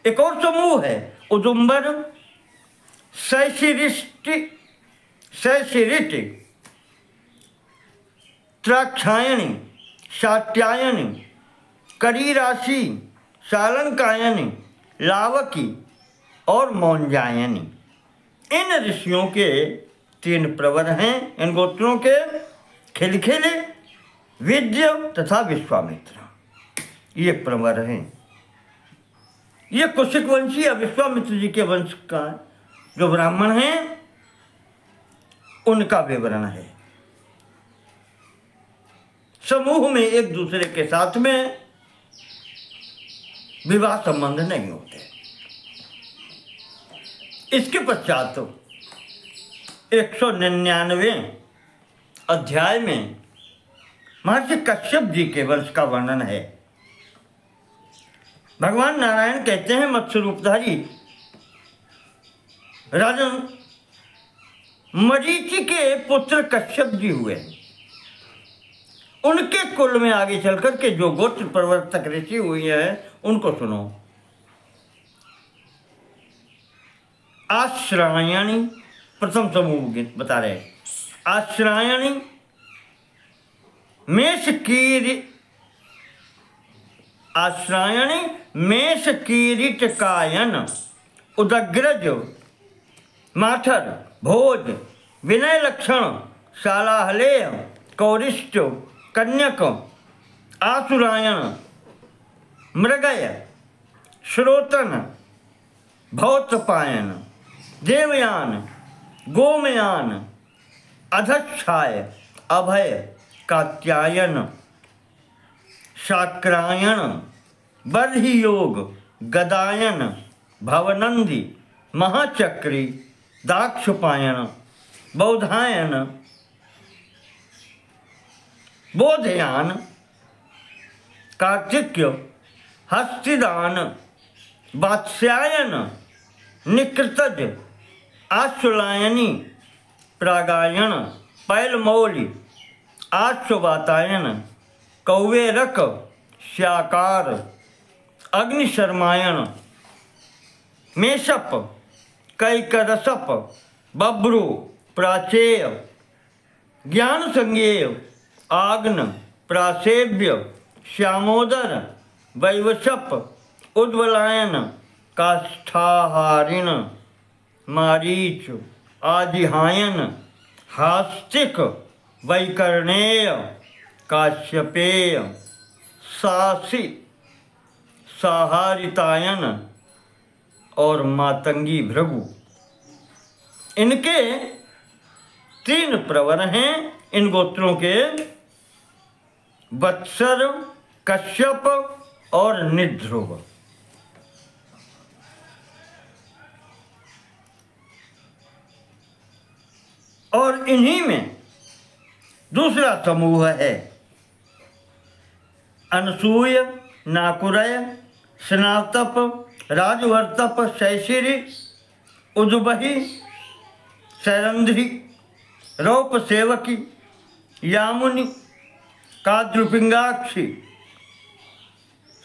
एक और समूह है उदुम्बर, सैशिरिष्टि, त्राक्षायणी, शात्यायनी, करीराशि, शालंकायनी, लावकी और मौंजायनी, इन ऋषियों के 3 प्रवर हैं। इन गोत्रों के खिलखिल, विद्य तथा विश्वामित्र, ये प्रवर हैं। ये कुशिक वंशी या विश्वामित्र जी के वंश का जो ब्राह्मण हैं उनका विवरण है। समूह में एक दूसरे के साथ में विवाह संबंध नहीं होते। इसके पश्चात 199वें अध्याय में महर्षि कश्यप जी के वंश का वर्णन है। भगवान नारायण कहते हैं, मत्स्य रूपधारी राजन मरीचि के पुत्र कश्यप जी हुए। उनके कुल में आगे चलकर के जो गोत्र प्रवर्तक ऋषि हुई है उनको सुनो। आश्रायणी प्रथम समूह बता रहे। आश्रायणी, मेष कीरीटकायन, उदग्रज, माठर, भोज, विनय लक्षण, शालाहलेय, कौरिष्ट, कन्यक, आसुरायण, मृगय, श्रोतन, भौतपायन, देवयान, गोमयान, अधच्छाय, अभय, कात्यायन, शाक्रायण, बर्हियोग, गदायन, भवनंदी, महाचक्री, दाक्षपायन, बौधायन, बोधयान, कार्तिक्य, हस्तिदान, वात्स्यायन, निकृतज, आश्वलायनी, प्रागायन, पैलमौली, आश्ववातायन, कौवेरक, श्याकार, अग्निशर्मायन, मेषप, कैकरसप, बब्रू, प्राचेय, ज्ञान संज्ञेय, आग्न, प्रासेव्य, श्यामोदर, वैवशप, उद्वलायन, काष्ठाहारिण, मारीच, आदिहायन, हास्तिक, वैकर्णेय, काश्यपेय, सासी, साहारितायन और मातंगी भृगु। इनके 3 प्रवर हैं इन गोत्रों के, वत्सर, कश्यप और निध्रुव। और इन्हीं में दूसरा समूह है अनसूय, नाकुरय, स्नातप, राजवर्तप, शैशिरी, उद्बही, शैरंध्री, रौप सेवकी, यामुनी, काद्रुपिंगाक्षी,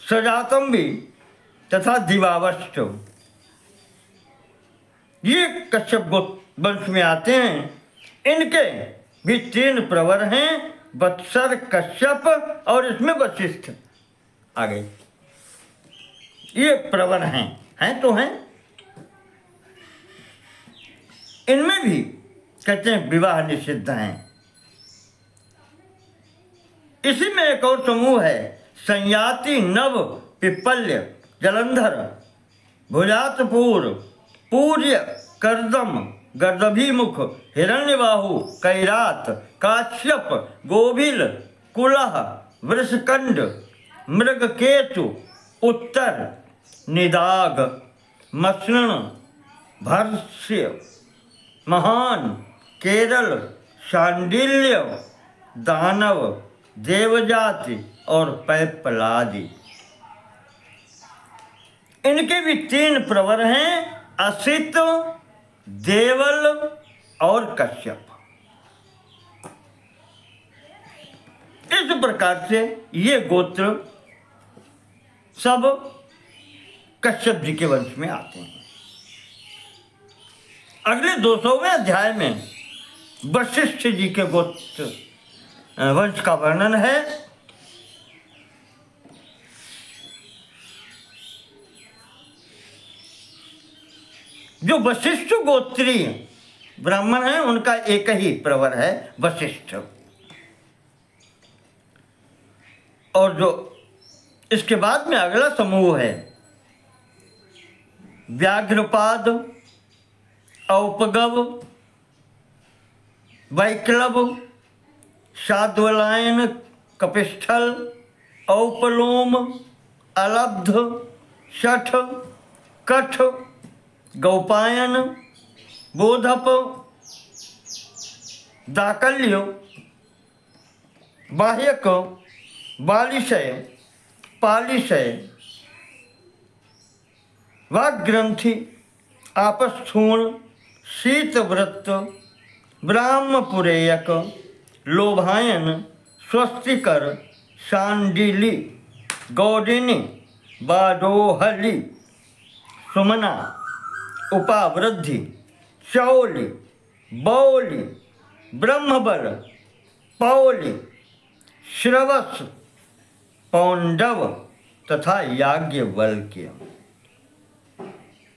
सजातंबी तथा दिवावष्ट। ये कश्यप वंश में आते हैं। इनके भी 3 प्रवर हैं, वत्सर, कश्यप और इसमें वशिष्ठ आ गए। ये प्रवर हैं तो हैं। इनमें भी कहते हैं विवाह निषिद्ध हैं। इसी में एक और समूह है संयाति, नव, पिप्पल्य, जलंधर, भुजातपूर, पूर्य, कर्दम, गर्दभीमुख, हिरण्यबाहु, कैरात, काश्यप, गोभिल, कुलह, वृषकंड, मृगकेतु, उत्तर, निदाग, मसृण, भर्ष्य, महान, केरल, शांडिल्य, दानव, देवजाति और पैपलादि। इनके भी 3 प्रवर हैं, असित, देवल और कश्यप। इस प्रकार से ये गोत्र सब कश्यप जी के वंश में आते हैं। अगले 200वें अध्याय में वशिष्ठ जी के गोत्र वंश का वर्णन है। जो वशिष्ठ गोत्रीय ब्राह्मण हैं उनका एक ही प्रवर है वशिष्ठ। और जो इसके बाद में अगला समूह है व्याघ्रपाद, औपगव, वैक्लव, शाद्वलायन, कपिस्थल, औपलोम, अलब्ध, शठ, कठ, गौपायन, बोधप, दाकल्य, बाह्यक, बालिशय, पालिशय, वाग्ग्रंथि, आपस्थूण, शीतव्रत, ब्राह्मपुरेयक, लोभायन, स्वस्तिकर, शांडिली, गौडिनी, बाडोहली, सुमना, उपावृद्धि, शौली, बौली, ब्रह्मबल, पौली, श्रवस, पौंडव तथा याज्ञवल्क्य।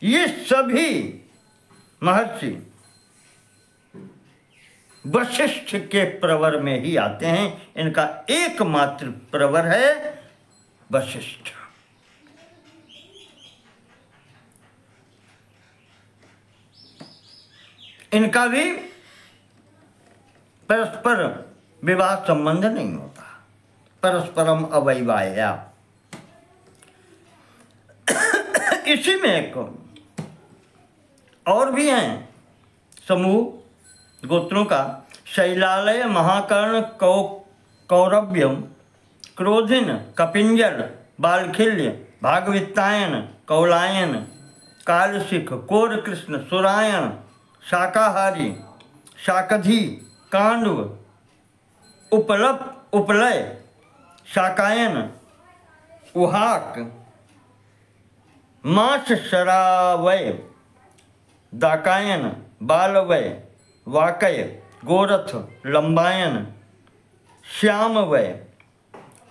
ये सभी महर्षि वशिष्ठ के प्रवर में ही आते हैं। इनका एकमात्र प्रवर है वशिष्ठ। इनका भी परस्पर विवाह संबंध नहीं होता, परस्परम अवैवाह्या। इसी में एक और भी हैं समूह गोत्रों का, शैलालय, महाकर्ण, कौरव्यम, क्रोधिन, कपिंजल, बालखिल्य, भागवितायन, कौलायन, कालसिख, कोरकृष्ण, सुरायण, शाकाहारी, शाकधी, कांडव, उपलय, शाकायन, उहाक, मांस शरावय, दाकायन, बालवय, वाकय, गोरथ, लंबायन, श्यामवय,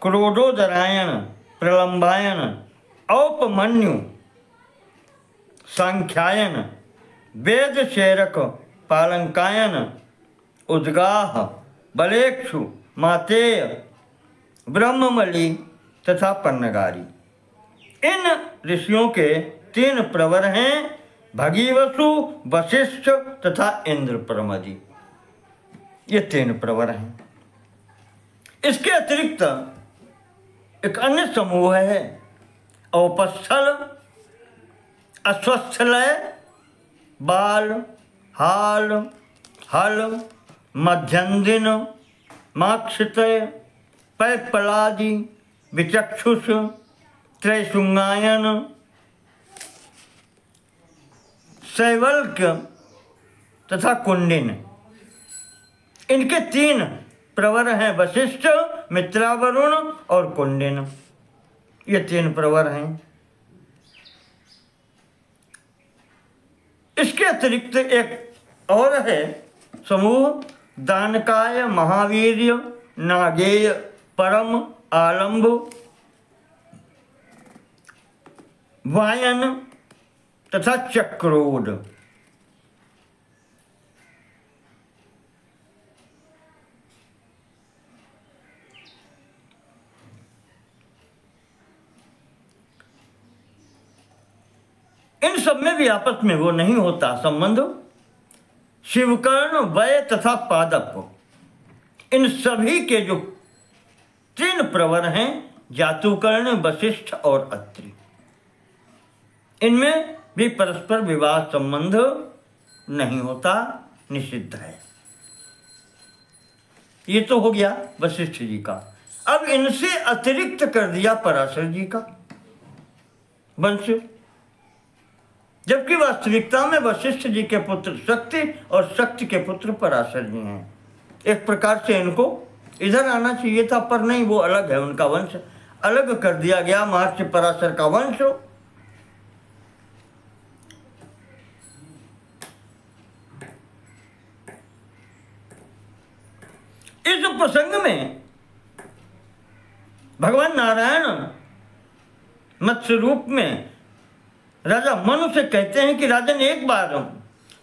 क्रोडोदरायण, प्रलंबायन, औपमन्यु, सांख्यायन, वेद शेरक, पालंकायन, उद्गाह, बलेक्षु, मातेय, ब्रह्ममलि तथा पन्नगारी। इन ऋषियों के 3 प्रवर हैं, भगीवसु, वशिष्ठ तथा इंद्र प्रमदि। ये 3 प्रवर हैं। इसके अतिरिक्त एक अन्य समूह है, औपस्थल, अश्वस्थलय, बाल, हाल, हल, मध्यंदिन, माक्षितय, पैपलादि, विचक्षुष, त्रैशुंगायन, शैवल्क्य तथा कुंडिन। इनके 3 प्रवर हैं, वशिष्ठ, मित्रावरुण और कुंडिन। ये 3 प्रवर हैं। इसके अतिरिक्त एक और है समूह, दानकाय, महावीर्य, नागेय, परम, आलंब, वायन तथा चक्रोड। इन सब में भी आपस में वो नहीं होता संबंध। शिवकर्ण, वय तथा पादप, इन सभी के जो 3 प्रवर हैं, जातुकर्ण, वशिष्ठ और अत्रि, इनमें भी परस्पर विवाह संबंध नहीं होता, निषिद्ध है। ये तो हो गया वशिष्ठ जी का। अब इनसे अतिरिक्त कर दिया पराशर जी का वंश, जबकि वास्तविकता में वशिष्ठ जी के पुत्र शक्ति और शक्ति के पुत्र पराशर जी हैं। एक प्रकार से इनको इधर आना चाहिए था, पर नहीं, वो अलग है, उनका वंश अलग कर दिया गया, महर्षि पराशर का वंश। इस प्रसंग में भगवान नारायण मत्स्य रूप में राजा मनु से कहते हैं कि राजन, एक बार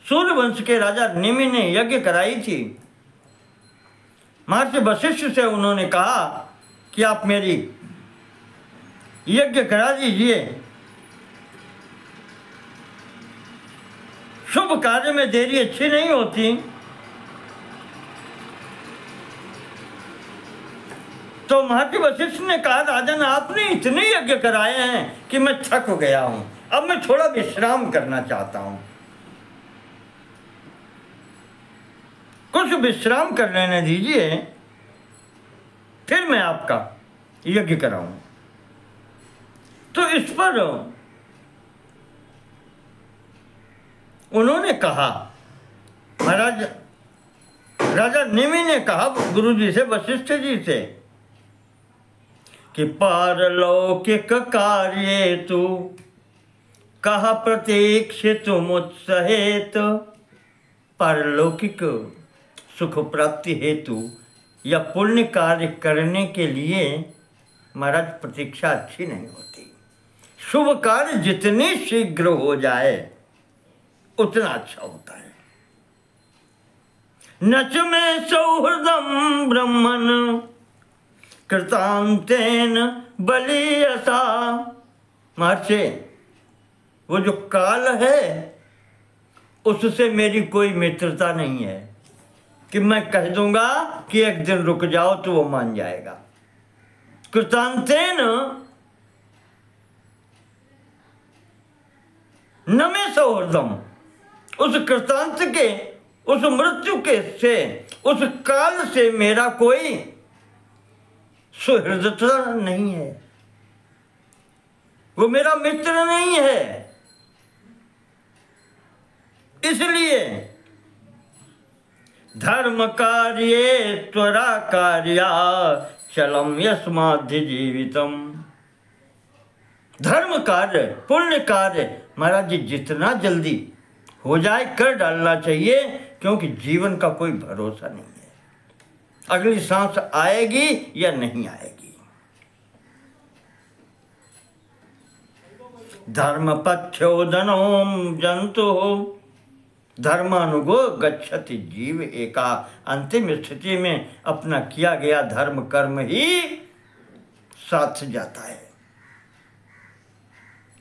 सूर्य वंश के राजा निमि ने यज्ञ कराई थी। महर्षि वशिष्ठ से उन्होंने कहा कि आप मेरी यज्ञ करा दीजिए, शुभ कार्य में देरी अच्छी नहीं होती। तो महर्षि वशिष्ठ ने कहा, राजन, आपने इतने यज्ञ कराए हैं कि मैं थक गया हूं, अब मैं थोड़ा विश्राम करना चाहता हूं, कुछ विश्राम कर लेने दीजिए, फिर मैं आपका यज्ञ कराऊं। तो इस पर उन्होंने कहा, महाराज, राजा निमि ने कहा गुरु जी से, वशिष्ठ जी से, कि पारलौकिक कार्ये तु कहा प्रतीक्षित मुत्सहेत। पारलौकिक सुख प्राप्ति हेतु या पुण्य कार्य करने के लिए महाराज प्रतीक्षा अच्छी नहीं होती। शुभ कार्य जितनी शीघ्र हो जाए उतना अच्छा होता है। नच में सौहृदम ब्रह्मन कृतांतेन बलियसा। महर्षि, वो जो काल है उससे मेरी कोई मित्रता नहीं है कि मैं कह दूंगा कि एक दिन रुक जाओ तो वो मान जाएगा। कृतांतेन न में सौहृदम, उस कृतांत के, उस मृत्यु के से, उस काल से मेरा कोई सुहृदता नहीं है। वो मेरा मित्र नहीं है। इसलिए धर्म कार्ये त्वरा कार्या चलम यस्माद्य जीवितम। धर्म कार्य, पुण्य कार्य महाराज जी जितना जल्दी हो जाए कर डालना चाहिए, क्योंकि जीवन का कोई भरोसा नहीं है, अगली सांस आएगी या नहीं आएगी। धर्म पथ्योदनो जंतु धर्मानुगो गच्छति जीव एका। अंतिम स्थिति में अपना किया गया धर्म कर्म ही साथ जाता है।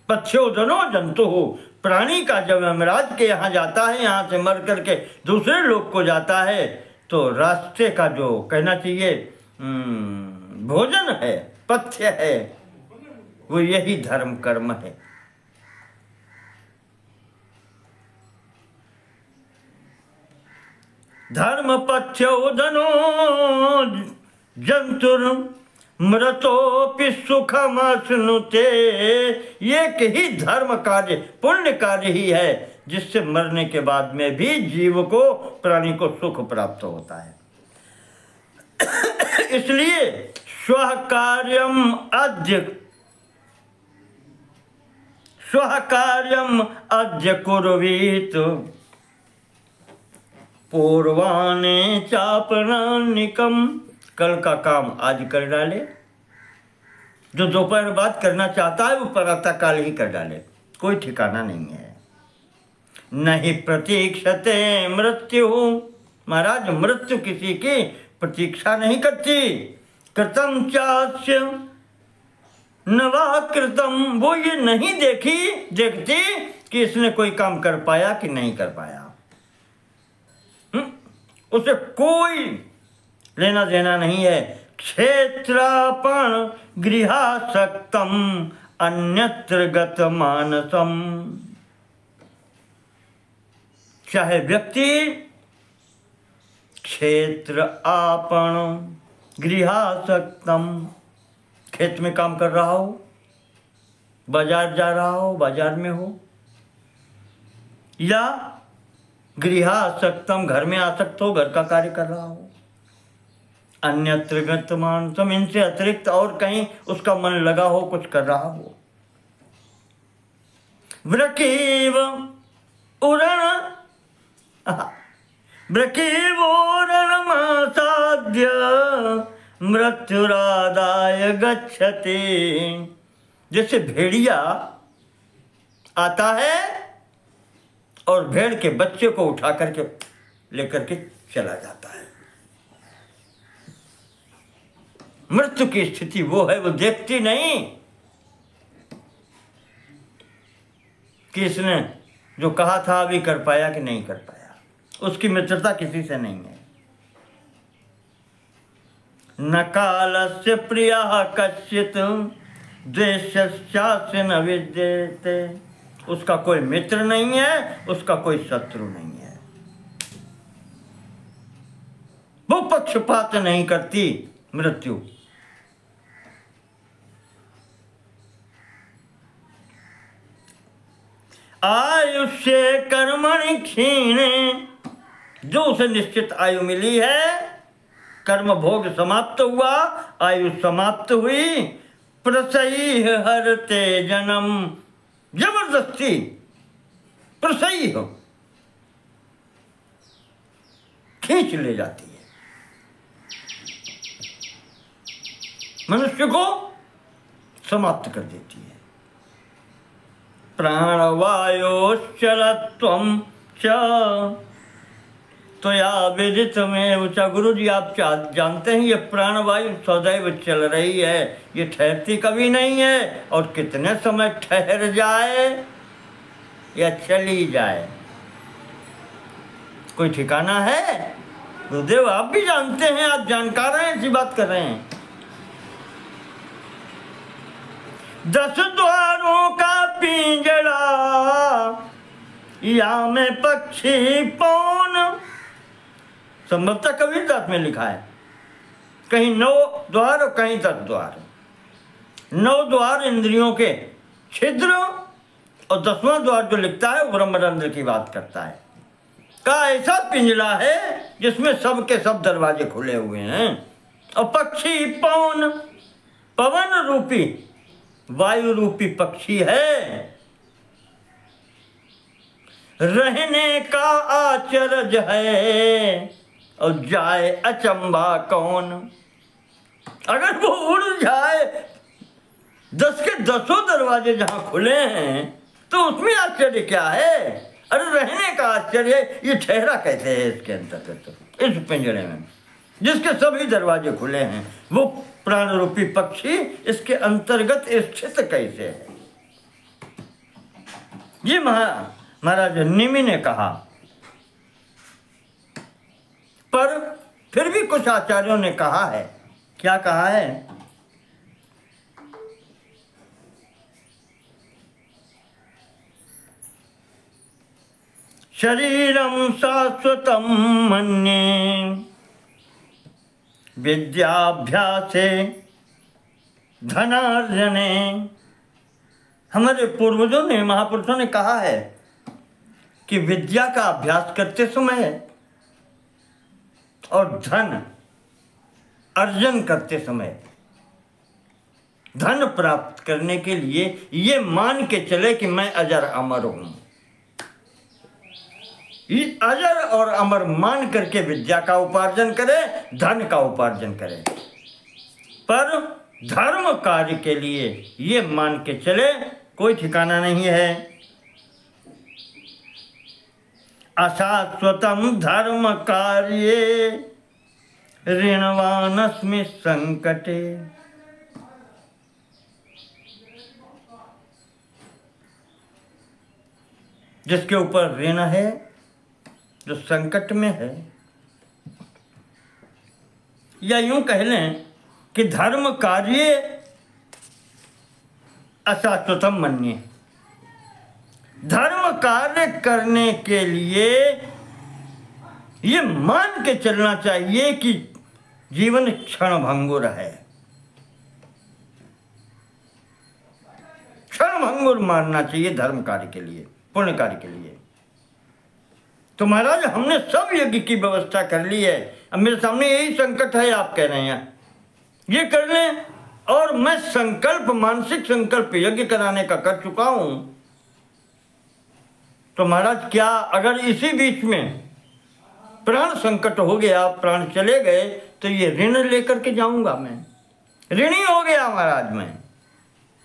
पथ्योदनो जंतु, प्राणी का जब यमराज के यहाँ जाता है, यहाँ से मर करके दूसरे लोक को जाता है, तो रास्ते का जो कहना चाहिए भोजन है, पथ्य है, वो यही धर्म कर्म है। धर्म पथ्योदनो जंतुर मृतोपि सुखमश्नुते। एक ही धर्म कार्य, पुण्य कार्य ही है जिससे मरने के बाद में भी जीव को, प्राणी को सुख प्राप्त होता है। इसलिए स्वः कार्यम अद्य कुर्वीत पूर्वाने चापरानिकम। कल का काम आज कर डाले, जो दोपहर बाद करना चाहता है वो प्रातः काल ही कर डाले, कोई ठिकाना नहीं है। नहीं प्रतीक्षते मृत्यु, महाराज मृत्यु किसी की प्रतीक्षा नहीं करती। कृतम चास्य नवा कृतम, वो ये नहीं देखती कि इसने कोई काम कर पाया कि नहीं कर पाया, उसे कोई लेना देना नहीं है। क्षेत्रापण गृहासक्तम अन्यत्र गत मानसम। चाहे व्यक्ति क्षेत्र आपन गृहासक्तम, खेत में काम कर रहा हो, बाजार जा रहा हो, बाजार में हो, या गृहासक्तम घर में आसक्त हो, घर का कार्य कर रहा हो, अन्यत्र गत मानसम, इनसे अतिरिक्त और कहीं उसका मन लगा हो, कुछ कर रहा हो। व्रकीव उरण मासाद्य मृत्युरादाय गच्छति। जैसे भेड़िया आता है और भेड़ के बच्चे को उठा करके लेकर के चला जाता है। मृत्यु की स्थिति वो है, वो देखती नहीं कि इसने जो कहा था अभी कर पाया कि नहीं कर पाया, उसकी मित्रता किसी से नहीं है। न कालस्य प्रियः कश्चित् द्वेष्यश्चास्य न विद्यते। उसका कोई मित्र नहीं है, उसका कोई शत्रु नहीं है, वो पक्षपात नहीं करती मृत्यु। आयुष्य कर्मणि क्षीणे, जो उसे निश्चित आयु मिली है, कर्म भोग समाप्त हुआ, आयु समाप्त हुई, प्रसयी हरते जन्म, जबरदस्ती प्रसयी हो खींच ले जाती है मनुष्य को, समाप्त कर देती है। प्राणवायोश्चलत्वं च त्वया विदितमेव च। गुरु जी आप जानते हैं ये प्राणवायु सदैव चल रही है, ये ठहरती कभी नहीं है, और कितने समय ठहर जाए या चली जाए कोई ठिकाना है? गुरुदेव आप भी जानते हैं, आप जानकार हैं, ऐसी बात कर रहे हैं। 10 द्वारों का पिंजड़ा या में पक्षी पौन, संभवतः कबीरदास में लिखा है, कहीं 9 द्वार और कहीं 10 द्वार। 9 द्वार इंद्रियों के छिद्र और 10वां द्वार जो लिखता है वो ब्रह्मरंध्र की बात करता है। का ऐसा पिंजरा है जिसमें सब के सब दरवाजे खुले हुए हैं। और पक्षी पवन रूपी वायु रूपी पक्षी है, रहने का आचरज है और जाए अचंबा कौन। अगर वो उड़ जाए, 10 के 10 दरवाजे जहां खुले हैं तो उसमें आश्चर्य क्या है। अरे रहने का आश्चर्य, ये ठहरा कैसे है इसके अंतर्गत, इस पिंजरे में जिसके सभी दरवाजे खुले हैं। वो प्राण रूपी पक्षी इसके अंतर्गत स्थित कैसे है। ये महाराज निमि ने कहा। पर फिर भी कुछ आचार्यों ने कहा है। क्या कहा है? शरीरम शाश्वतम मन्ये विद्याभ्यासे धनार्जने। हमारे पूर्वजों ने, महापुरुषों ने कहा है कि विद्या का अभ्यास करते समय और धन अर्जन करते समय, धन प्राप्त करने के लिए ये मान के चले कि मैं अजर अमर हूं। ये अजर और अमर मान करके विद्या का उपार्जन करे, धन का उपार्जन करे। पर धर्म कार्य के लिए ये मान के चले कोई ठिकाना नहीं है। अशाश्वतम धर्म कार्ये ऋणवानस्मि संकटे। जिसके ऊपर ऋण है, जो संकट में है, या यूं कह लें कि धर्म कार्य अशाश्वतम मन्ये। धर्म कार्य करने के लिए ये मान के चलना चाहिए कि जीवन क्षणभंगुर है। क्षणभंगुर मानना चाहिए धर्म कार्य के लिए, पुण्य कार्य के लिए। तो महाराज हमने सब यज्ञ की व्यवस्था कर ली है, अब मेरे सामने यही संकट है, आप कह रहे हैं ये कर लें, और मैं संकल्प, मानसिक संकल्प यज्ञ कराने का कर चुका हूं। तो महाराज क्या अगर इसी बीच में प्राण संकट हो गया, प्राण चले गए, तो ये ऋण लेकर के जाऊंगा मैं? ऋणी हो गया महाराज मैं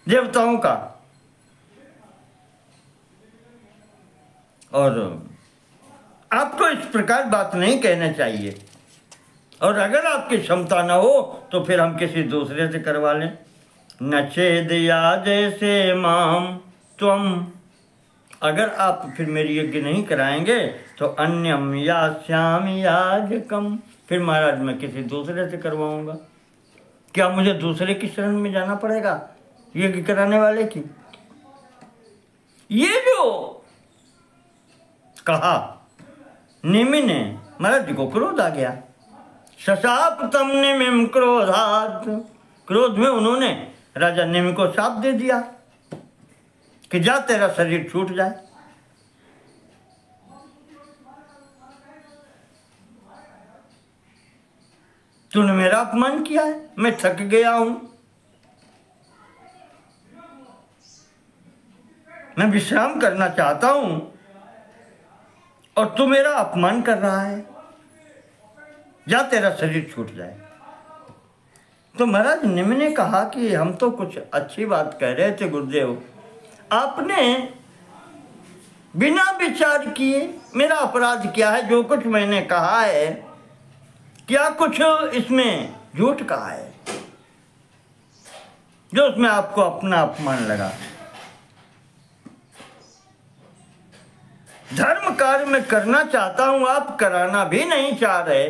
देवताओं का। और आपको इस प्रकार बात नहीं कहना चाहिए। और अगर आपकी क्षमता न हो तो फिर हम किसी दूसरे से करवा लें। न छेद या जैसे माम तुम। अगर आप फिर मेरी यज्ञ नहीं कराएंगे तो अन्यम या श्याम याजकम, फिर महाराज मैं किसी दूसरे से करवाऊंगा। क्या मुझे दूसरे की शरण में जाना पड़ेगा यज्ञ कराने वाले की? ये जो कहा निमि ने, महाराज जी को क्रोध आ गया। शशाप तम निमिम क्रोधात। क्रोध में उन्होंने राजा निमि को शाप दे दिया कि जा तेरा शरीर छूट जाए। तूने मेरा अपमान किया है, मैं थक गया हूं, मैं विश्राम करना चाहता हूं और तू मेरा अपमान कर रहा है, जा तेरा शरीर छूट जाए। तो महाराज निमि ने कहा कि हम तो कुछ अच्छी बात कह रहे थे गुरुदेव, आपने बिना विचार किए मेरा अपराध क्या है? जो कुछ मैंने कहा है, क्या कुछ इसमें झूठ कहा है जो उसमें आपको अपना अपमान लगा? धर्म कार्य में करना चाहता हूं, आप कराना भी नहीं चाह रहे,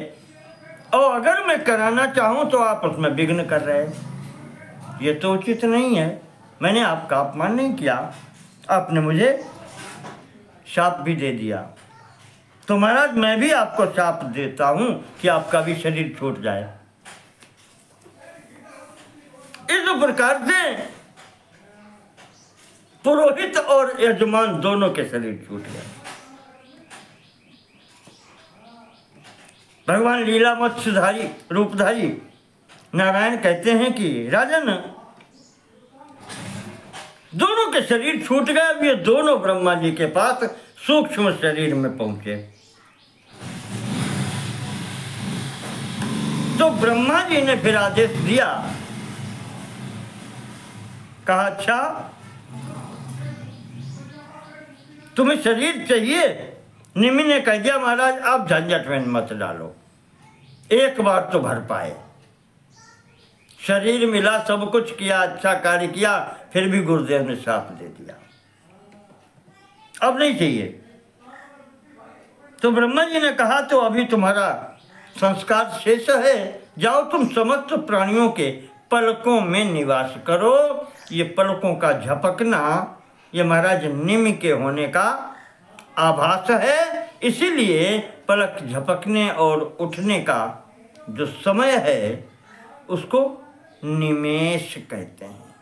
और अगर मैं कराना चाहूं तो आप उसमें विघ्न कर रहे हैं। ये तो उचित नहीं है। मैंने आपका अपमान नहीं किया, आपने मुझे शाप भी दे दिया। तो महाराज मैं भी आपको शाप देता हूं कि आपका भी शरीर छूट जाए। इस प्रकार से पुरोहित और यजमान दोनों के शरीर छूट गए। भगवान लीला मत्स्यधारी रूपधारी नारायण कहते हैं कि राजन, दोनों के शरीर छूट गए। अब ये दोनों ब्रह्मा जी के पास सूक्ष्म शरीर में पहुंचे। तो ब्रह्मा जी ने फिर आदेश दिया, कहा अच्छा तुम्हें शरीर चाहिए? निमि ने कह दिया महाराज आप झंझट में मत डालो, एक बार तो भर पाए। शरीर मिला, सब कुछ किया, अच्छा कार्य किया, फिर भी गुरुदेव ने साथ दे दिया, अब नहीं चाहिए। तो ब्रह्मा जी ने कहा तो अभी तुम्हारा संस्कार शेष है, जाओ तुम समस्त प्राणियों के पलकों में निवास करो। ये पलकों का झपकना ये महाराज निमि के होने का आभास है, इसीलिए पलक झपकने और उठने का जो समय है उसको निमेष कहते हैं।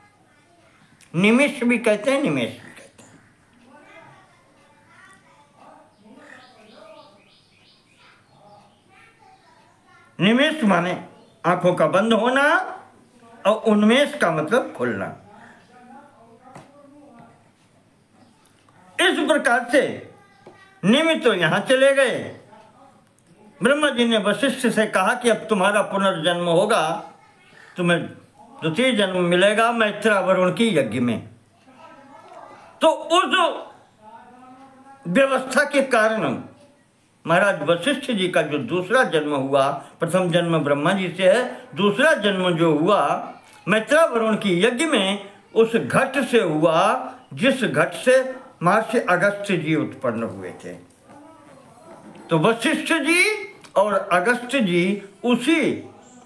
निमिष भी कहते हैं, निमेष भी कहते हैं। निमेष माने आंखों का बंद होना और उन्मेष का मतलब खुलना। इस प्रकार से निमि तो यहां चले गए। ब्रह्मा जी ने वशिष्ठ से कहा कि अब तुम्हारा पुनर्जन्म होगा, तुम्हें द्वितीय जन्म मिलेगा मैत्रावरुण की यज्ञ में। तो उस व्यवस्था के कारण महाराज वशिष्ठ जी का जो दूसरा जन्म हुआ, प्रथम जन्म ब्रह्मा जी से है, दूसरा जन्म जो हुआ मैत्रावरुण की यज्ञ में, उस घट से हुआ जिस घट से महर्षि अगस्त्य जी उत्पन्न हुए थे। तो वशिष्ठ जी और अगस्त्य जी उसी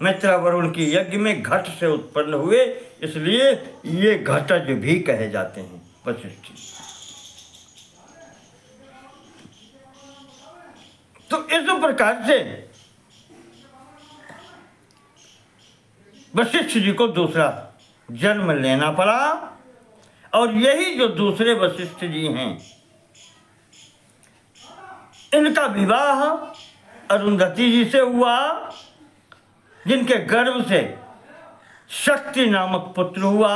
मैत्रावरुण की यज्ञ में घट से उत्पन्न हुए, इसलिए ये घटज भी कहे जाते हैं वशिष्ठ जी। तो इस प्रकार से वशिष्ठ जी को दूसरा जन्म लेना पड़ा। और यही जो दूसरे वशिष्ठ जी हैं, इनका विवाह अरुंधति जी से हुआ, जिनके गर्भ से शक्ति नामक पुत्र हुआ,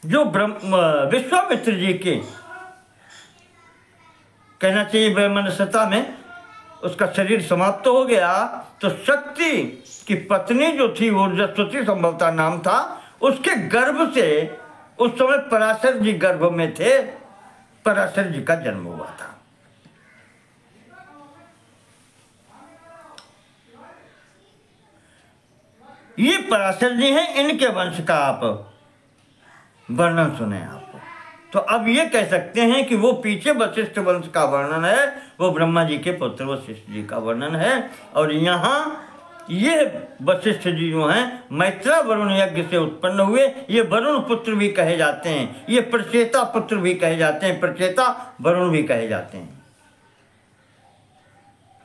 जो विश्वामित्र जी के कहना चाहिए वैमनस्यता में उसका शरीर समाप्त हो गया, तो शक्ति की पत्नी जो थी ऊर्जस्वती संभवतः नाम था, उसके गर्भ से उस समय पराशर जी गर्भ में थे, पराशर जी का जन्म हुआ था। ये पराशर जी हैं, इनके वंश का आप वर्णन सुने आप। तो अब ये कह सकते हैं कि वो पीछे वशिष्ठ वंश का वर्णन है, वो ब्रह्मा जी के पुत्र वशिष्ठ जी का वर्णन है। और यहाँ ये वशिष्ठ जी जो हैं मैत्रावरुण यज्ञ से उत्पन्न हुए, ये वरुण पुत्र भी कहे जाते हैं, ये प्रचेता पुत्र भी कहे जाते हैं, प्रचेता वरुण भी कहे जाते हैं।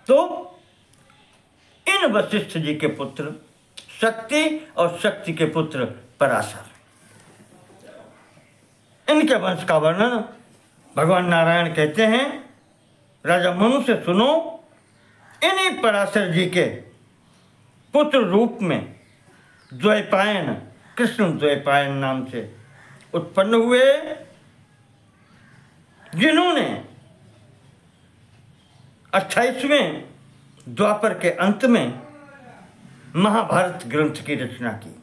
तो इन वशिष्ठ जी के पुत्र शक्ति और शक्ति के पुत्र पराशर, इनके वंश का वर्णन भगवान नारायण कहते हैं, राजा मनु से सुनो, इन्हीं पराशर जी के पुत्र रूप में द्वैपायन, कृष्ण द्वैपायन नाम से उत्पन्न हुए, जिन्होंने 28वें द्वापर के अंत में महाभारत ग्रंथ की रचना की,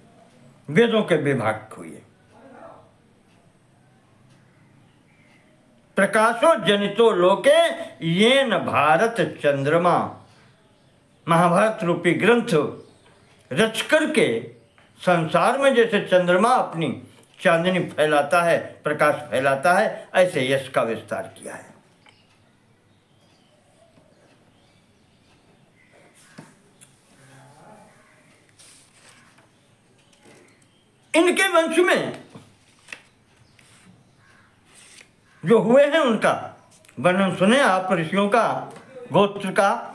वेदों के विभाग हुए। प्रकाशो जनितो लोके येन भारत चंद्रमा, महाभारत रूपी ग्रंथ रच करके संसार में जैसे चंद्रमा अपनी चांदनी फैलाता है, प्रकाश फैलाता है, ऐसे यश का विस्तार किया है। इनके वंश में जो हुए हैं उनका वर्णन सुने आप, ऋषियों का, गोत्र का।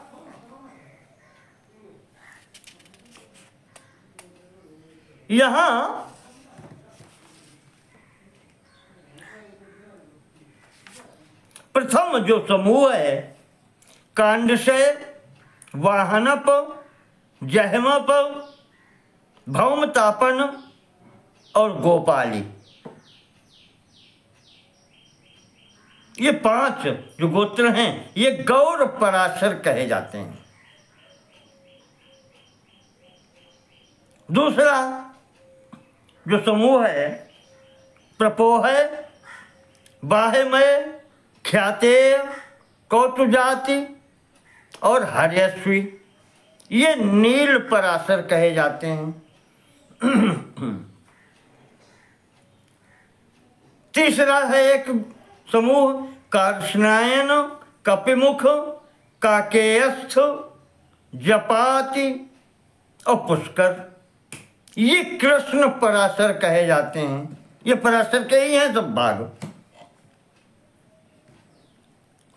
यहां प्रथम जो समूह है कांडशय, वाहनप, जहमप, भौमतापन और गोपाली, ये 5 जो गोत्र हैं ये गौर पराशर कहे जाते हैं। दूसरा जो समूह है प्रपोह, बाह्यमय, ख्यातेय, कौतुजाति और हर्यश्वी, ये नील पराशर कहे जाते हैं। तीसरा है एक समूह कार्ष्णायन, कपिमुख, काकेयस्थ, जपाति और पुष्कर, ये कृष्ण पराशर कहे जाते हैं। ये पराशर के ही हैं सब भाग।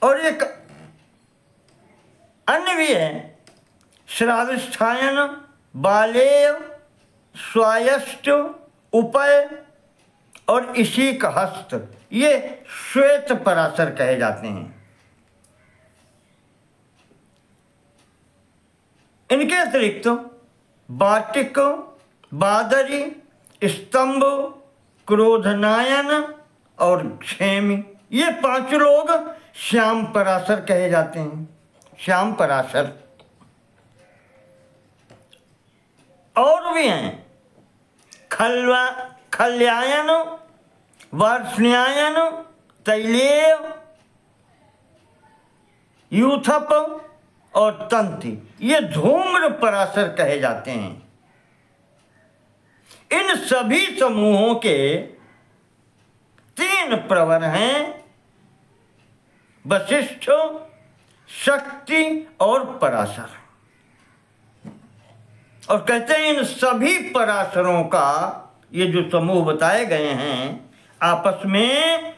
और एक अन्य भी है श्राविष्ठायन, बालेय, स्वायष्ट, उपय और इसी का हस्त, ये श्वेत पराशर कहे जाते हैं। इनके अतिरिक्त बाटिक, बादरी, स्तंभ, क्रोधनायन और क्षेमी, ये 5 लोग श्याम पराशर कहे जाते हैं। श्याम पराशर और भी हैं खल्यायन, वार्ष्ण्यायन, तैलेय, यूथप और तंति, ये धूम्र पराशर कहे जाते हैं। इन सभी समूहों के 3 प्रवर हैं, वशिष्ठ, शक्ति और पराशर। और कहते हैं इन सभी पराशरों का ये जो समूह बताए गए हैं आपस में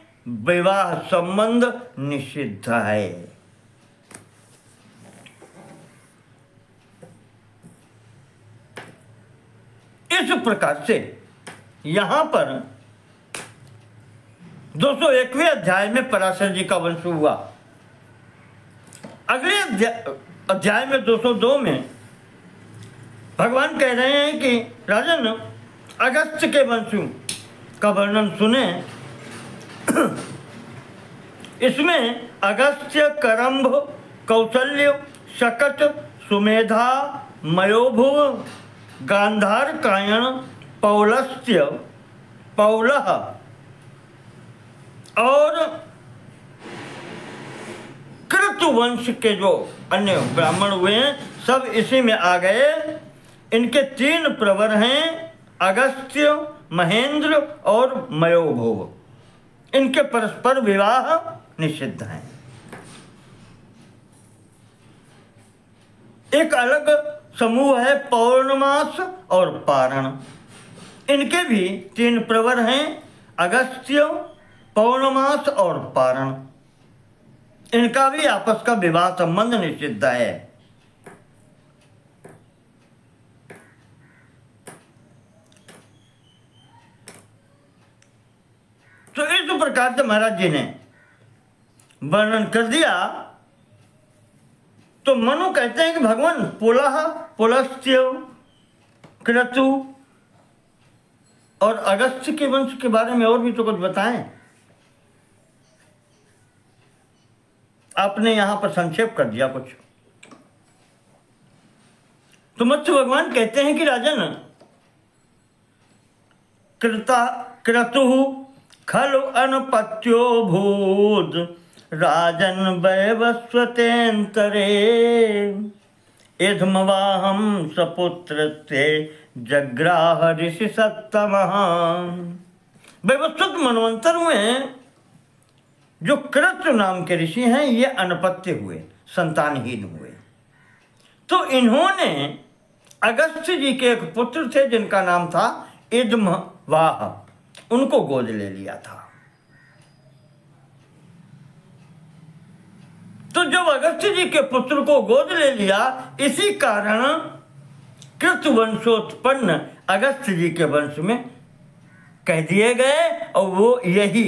विवाह संबंध निषिद्ध है। इस प्रकार से यहां पर 201वें अध्याय में पराशर जी का वंश हुआ। अगले अध्याय में 202 में भगवान कह रहे हैं कि राजन अगस्त्य के वंश का वर्णन सुने। इसमें अगस्त्य, करंभ, कौशल्य, शकट, सुमेधा, मयोभुव, गांधार कायण, पौलस्त्य, पौलह और कृतवंश के जो अन्य ब्राह्मण हुए हैं सब इसी में आ गए। इनके 3 प्रवर हैं, अगस्त्य, महेंद्र और मयोभुव। इनके परस्पर विवाह निषिद्ध हैं। एक अलग समूह है पौर्णमास और पारण। इनके भी 3 प्रवर हैं, अगस्त्य, पौर्णमास और पारण। इनका भी आपस का विवाह संबंध निषिद्ध है। तो इस प्रकार से महाराज जी ने वर्णन कर दिया। तो मनु कहते हैं कि भगवान पुलह, पुलस्त्य, क्रतु और अगस्त्य के वंश के बारे में और भी तो कुछ बताएं। आपने यहां पर संक्षेप कर दिया कुछ। तो मत्स्य भगवान कहते हैं कि राजन क्रतु खलु अनपत्यो भूत राजन वैवस्वतेन्तरे इधमवाहम सपुत्र से जग्राह ऋषि सत्तमः। वैवस्वत मनवंतर में जो कृत नाम के ऋषि हैं ये अनपत्य हुए, संतानहीन हुए। तो इन्होंने अगस्त्य जी के एक पुत्र थे जिनका नाम था इधमवाह, उनको गोद ले लिया था। तो जब अगस्त्य जी के पुत्र को गोद ले लिया, इसी कारण कृत वंशोत्पन्न अगस्त्य जी के वंश में कह दिए गए और वो यही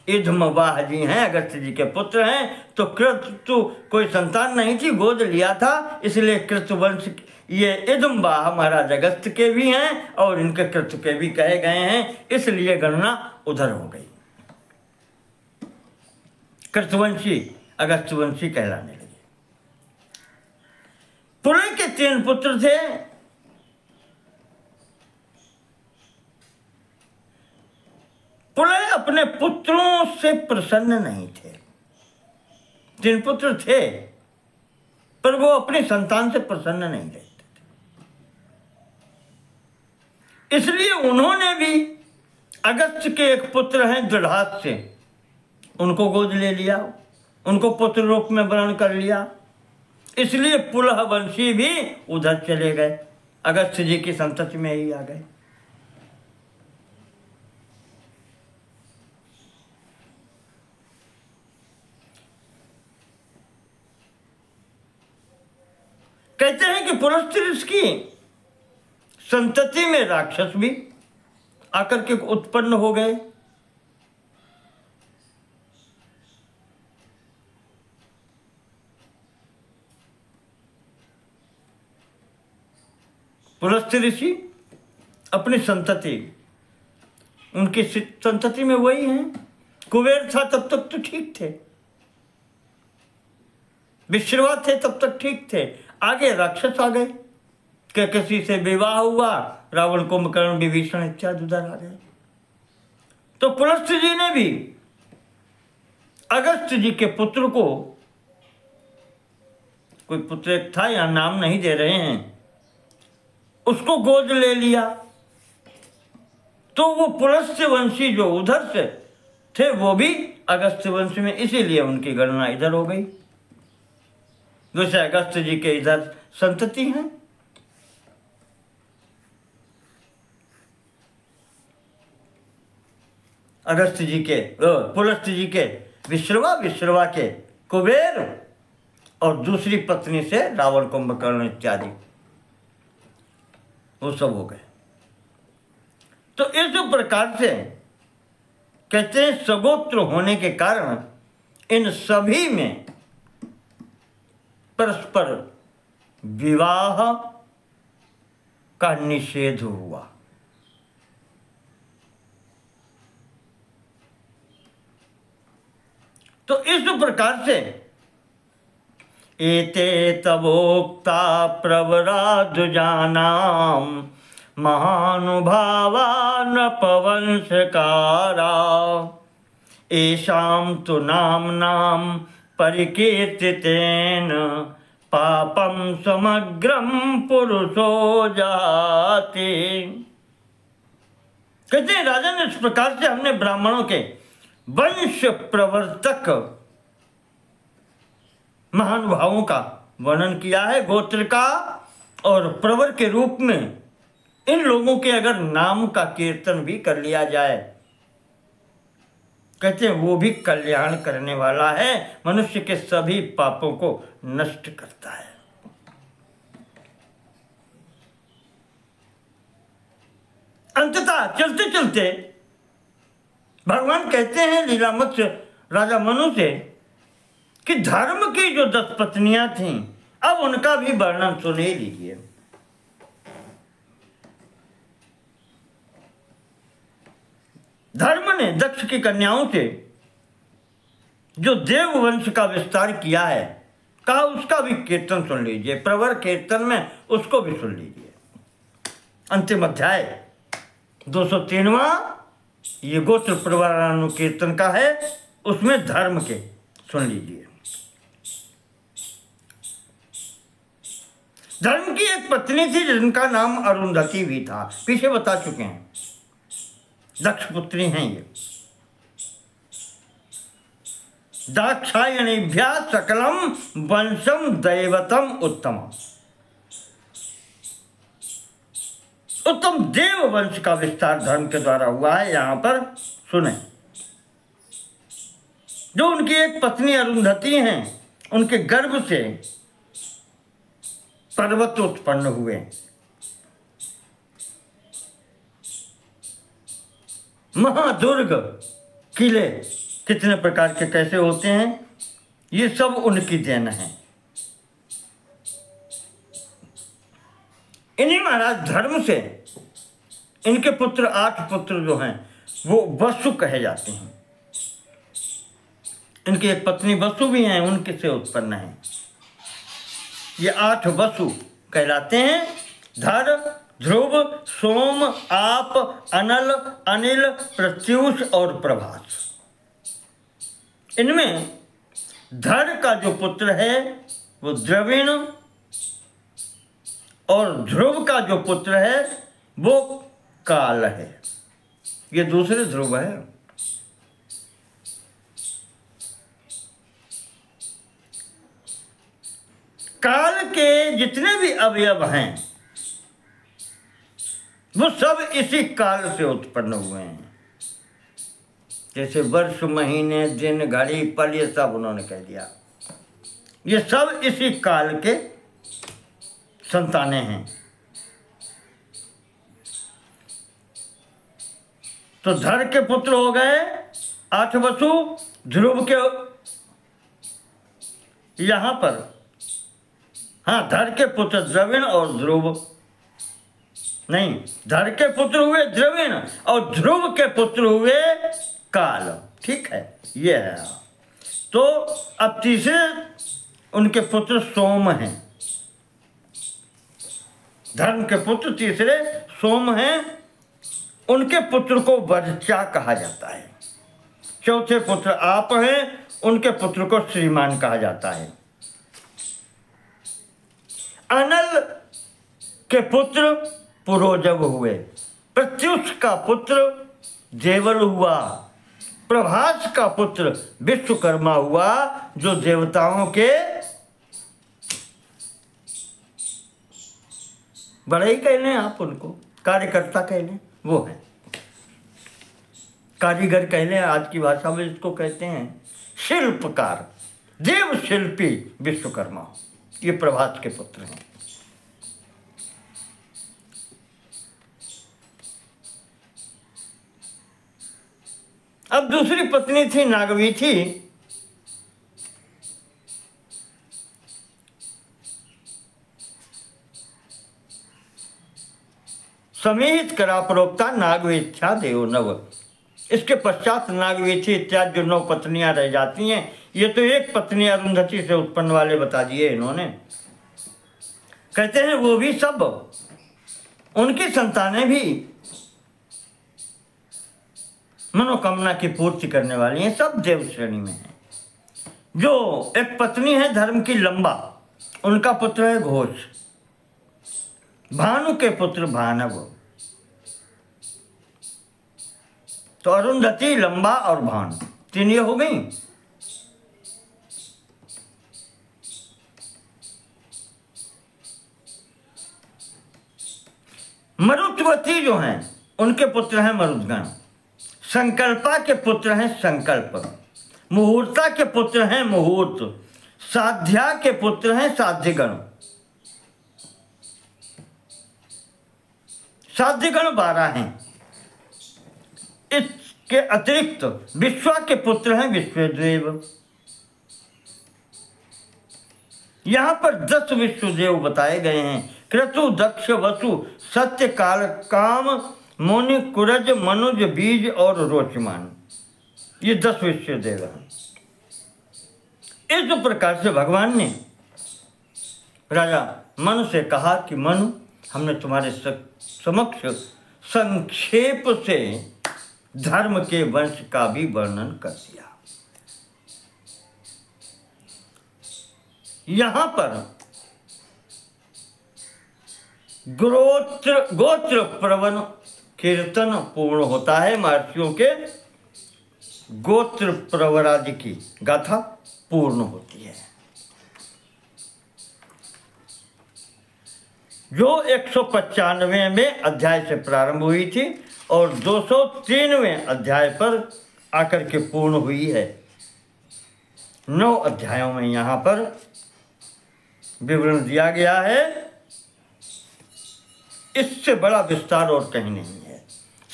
इधमवाह जी हैं, अगस्त्य जी के पुत्र हैं। तो क्रतु कोई संतान नहीं थी, गोद लिया था, इसलिए कृतवंश ये इधमवाह महाराज अगस्त्य के भी हैं और इनके कृत के भी कहे गए हैं, इसलिए गणना उधर हो गई। कृतवंशी अगस्त्यवंशी कहलाने लगे। पुलह के 3 पुत्र थे। पुलह अपने पुत्रों से प्रसन्न नहीं थे। 3 पुत्र थे पर वो अपनी संतान से प्रसन्न नहीं रहते थे, इसलिए उन्होंने भी अगस्त्य के एक पुत्र हैं दृढ़ात से, उनको गोद ले लिया, उनको पुत्र रूप में वर्ण कर लिया। इसलिए पुलह वंशी भी उधर चले गए, अगस्त्य जी की संतति में ही आ गए। कहते हैं कि पुलस्त्य की संतति में राक्षस भी आकर के उत्पन्न हो गए। पुलस्त्य ऋषि अपनी संतति, उनकी संतति में वही है। कुबेर था तब तक तो ठीक थे, विश्रवा थे तब तक ठीक थे, आगे राक्षस आ गए कि किसी से विवाह हुआ, रावण कुंभकर्ण विभीषण इत्यादि उधर आ गए। तो पुलस्त्य जी ने भी अगस्त्य जी के पुत्र को, कोई पुत्र एक था, यहां नाम नहीं दे रहे हैं, उसको गोद ले लिया। तो वो पुलस्त्य वंशी जो उधर से थे वो भी अगस्त्य वंश में, इसीलिए उनकी गणना इधर हो गई। जैसे अगस्त्य जी के इधर संतति हैं। अगस्त्य जी के, पुलस्त्य जी के विश्रवा, विश्रवा के कुबेर और दूसरी पत्नी से रावण कुंभकर्ण इत्यादि वो सब हो गए। तो इस प्रकार से कहते हैं सगोत्र होने के कारण इन सभी में परस्पर विवाह का निषेध हुआ। तो इस प्रकार से एते तवोक्ता प्रवराद्विजानां महानुभावा नृपवंशकारा येषां तु नाम्नां परिकीर्तितेन पापं समग्रं पुरुषो जाति। कहते हैं राजन, इस प्रकार से हमने ब्राह्मणों के वंश प्रवर्तक महानुभावों का वर्णन किया है, गोत्र का, और प्रवर के रूप में इन लोगों के अगर नाम का कीर्तन भी कर लिया जाए, कहते हैं वो भी कल्याण करने वाला है, मनुष्य के सभी पापों को नष्ट करता है। अंततः चलते चलते भगवान कहते हैं लीलामत से राजा मनु से कि धर्म की जो 10 पत्नियां थीं, अब उनका भी वर्णन सुन ही लीजिए। धर्म ने दक्ष की कन्याओं से जो देव वंश का विस्तार किया है, कहा उसका भी कीर्तन सुन लीजिए, प्रवर कीर्तन में उसको भी सुन लीजिए। अंतिम अध्याय 203वां ये गोत्र प्रवरानुकीर्तन का है, उसमें धर्म के सुन लीजिए। धर्म की एक पत्नी थी जिनका नाम अरुंधति भी था, पीछे बता चुके हैं, दक्ष पुत्री हैं ये। दाक्षायणीभ्या सकलम वंशम दैवतम उत्तम, उत्तम देव वंश का विस्तार धर्म के द्वारा हुआ है। यहां पर सुने, जो उनकी एक पत्नी अरुंधति हैं, उनके गर्भ से पर्वत उत्पन्न हुए, महादुर्ग किले कितने प्रकार के कैसे होते हैं, ये सब उनकी देन है। इन्हीं महाराज धर्म से इनके पुत्र 8 पुत्र जो हैं वो वसु कहे जाते हैं। इनकी एक पत्नी वसु भी हैं, उनके से उत्पन्न है। ये 8 वसु कहलाते हैं। धर, ध्रुव, सोम, आप, अनल, अनिल, प्रत्यूष और प्रभास। इनमें धर का जो पुत्र है वो द्रविण, और ध्रुव का जो पुत्र है वो काल है। ये दूसरे ध्रुव है। काल के जितने भी अवयव हैं वो सब इसी काल से उत्पन्न हुए हैं। जैसे वर्ष, महीने, दिन, घड़ी, पल, ये सब उन्होंने कह दिया। ये सब इसी काल के संतानें हैं। तो धर के पुत्र हो गए 8 वसु। ध्रुव के यहां पर, हाँ, धर के पुत्र द्रविण और ध्रुव, नहीं, धर के पुत्र हुए द्रविण और ध्रुव के पुत्र हुए काल। ठीक है, ये है। तो अब तीसरे उनके पुत्र सोम हैं। धर्म के पुत्र तीसरे सोम हैं। उनके पुत्र को वर्चा कहा जाता है। चौथे पुत्र आप हैं। उनके पुत्र को श्रीमान कहा जाता है। अनल के पुत्र पुरोजव हुए। प्रत्युष का पुत्र देवल हुआ। प्रभास का पुत्र विश्वकर्मा हुआ, जो देवताओं के बड़े ही कह लें आप, उनको कार्यकर्ता कह लें, वो है। कारीगर कह लें, आज की भाषा में इसको कहते हैं शिल्पकार, देव शिल्पी विश्वकर्मा। ये प्रभास के पुत्र हैं। अब दूसरी पत्नी थी नागवी थी। समीहित करा प्रोक्ता नागवेच्छा देव नव। इसके पश्चात नागवेच्छी इत्यादि जो 9 पत्नियां रह जाती हैं। ये तो एक पत्नी अरुंधति से उत्पन्न वाले बता दिए इन्होंने। कहते हैं वो भी सब, उनकी संतानें भी मनोकामना की पूर्ति करने वाली हैं, सब देव श्रेणी में हैं। जो एक पत्नी है धर्म की लंबा, उनका पुत्र है घोष। भानु के पुत्र भानव। तो अरुंधति, लंबा और भानु, 3 ये हो गई। मरुत्वती जो हैं उनके पुत्र हैं मरुद्गण। संकल्पा के पुत्र हैं संकल्प। मुहूर्ता के पुत्र हैं मुहूर्त। साध्या के पुत्र हैं साध्यगण। साध्यगण 12 हैं। इसके अतिरिक्त विश्वा के पुत्र हैं विश्वदेव। यहां पर 10 विश्वदेव बताए गए हैं। क्रतु, दक्ष, वसु, सत्य, काल, काम, मुनि, कुरज, मनुज, बीज और रोचमान। ये 10 विश्वदेव हैं। इस प्रकार से भगवान ने राजा मनु से कहा कि मनु, हमने तुम्हारे समक्ष संक्षेप से धर्म के वंश का भी वर्णन कर दिया। यहां पर गोत्र प्रवन कीर्तन पूर्ण होता है। महर्षियों के गोत्र प्रवरादि की गाथा पूर्ण होती है, जो 195वें अध्याय से प्रारंभ हुई थी और 203वें अध्याय पर आकर के पूर्ण हुई है। 9 अध्यायों में यहाँ पर विवरण दिया गया है। इससे बड़ा विस्तार और कहीं नहीं है।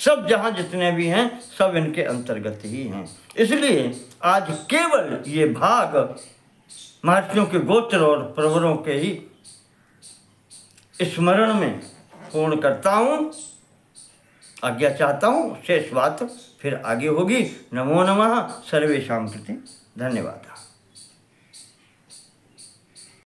सब जहाँ जितने भी हैं सब इनके अंतर्गत ही हैं। इसलिए आज केवल ये भाग महर्षियों के गोत्र और प्रवरों के ही स्मरण में पूर्ण करता हूँ, आज्ञा चाहता हूँ। शेष बात फिर आगे होगी। नमो नमः सर्वेषां कृते। धन्यवाद।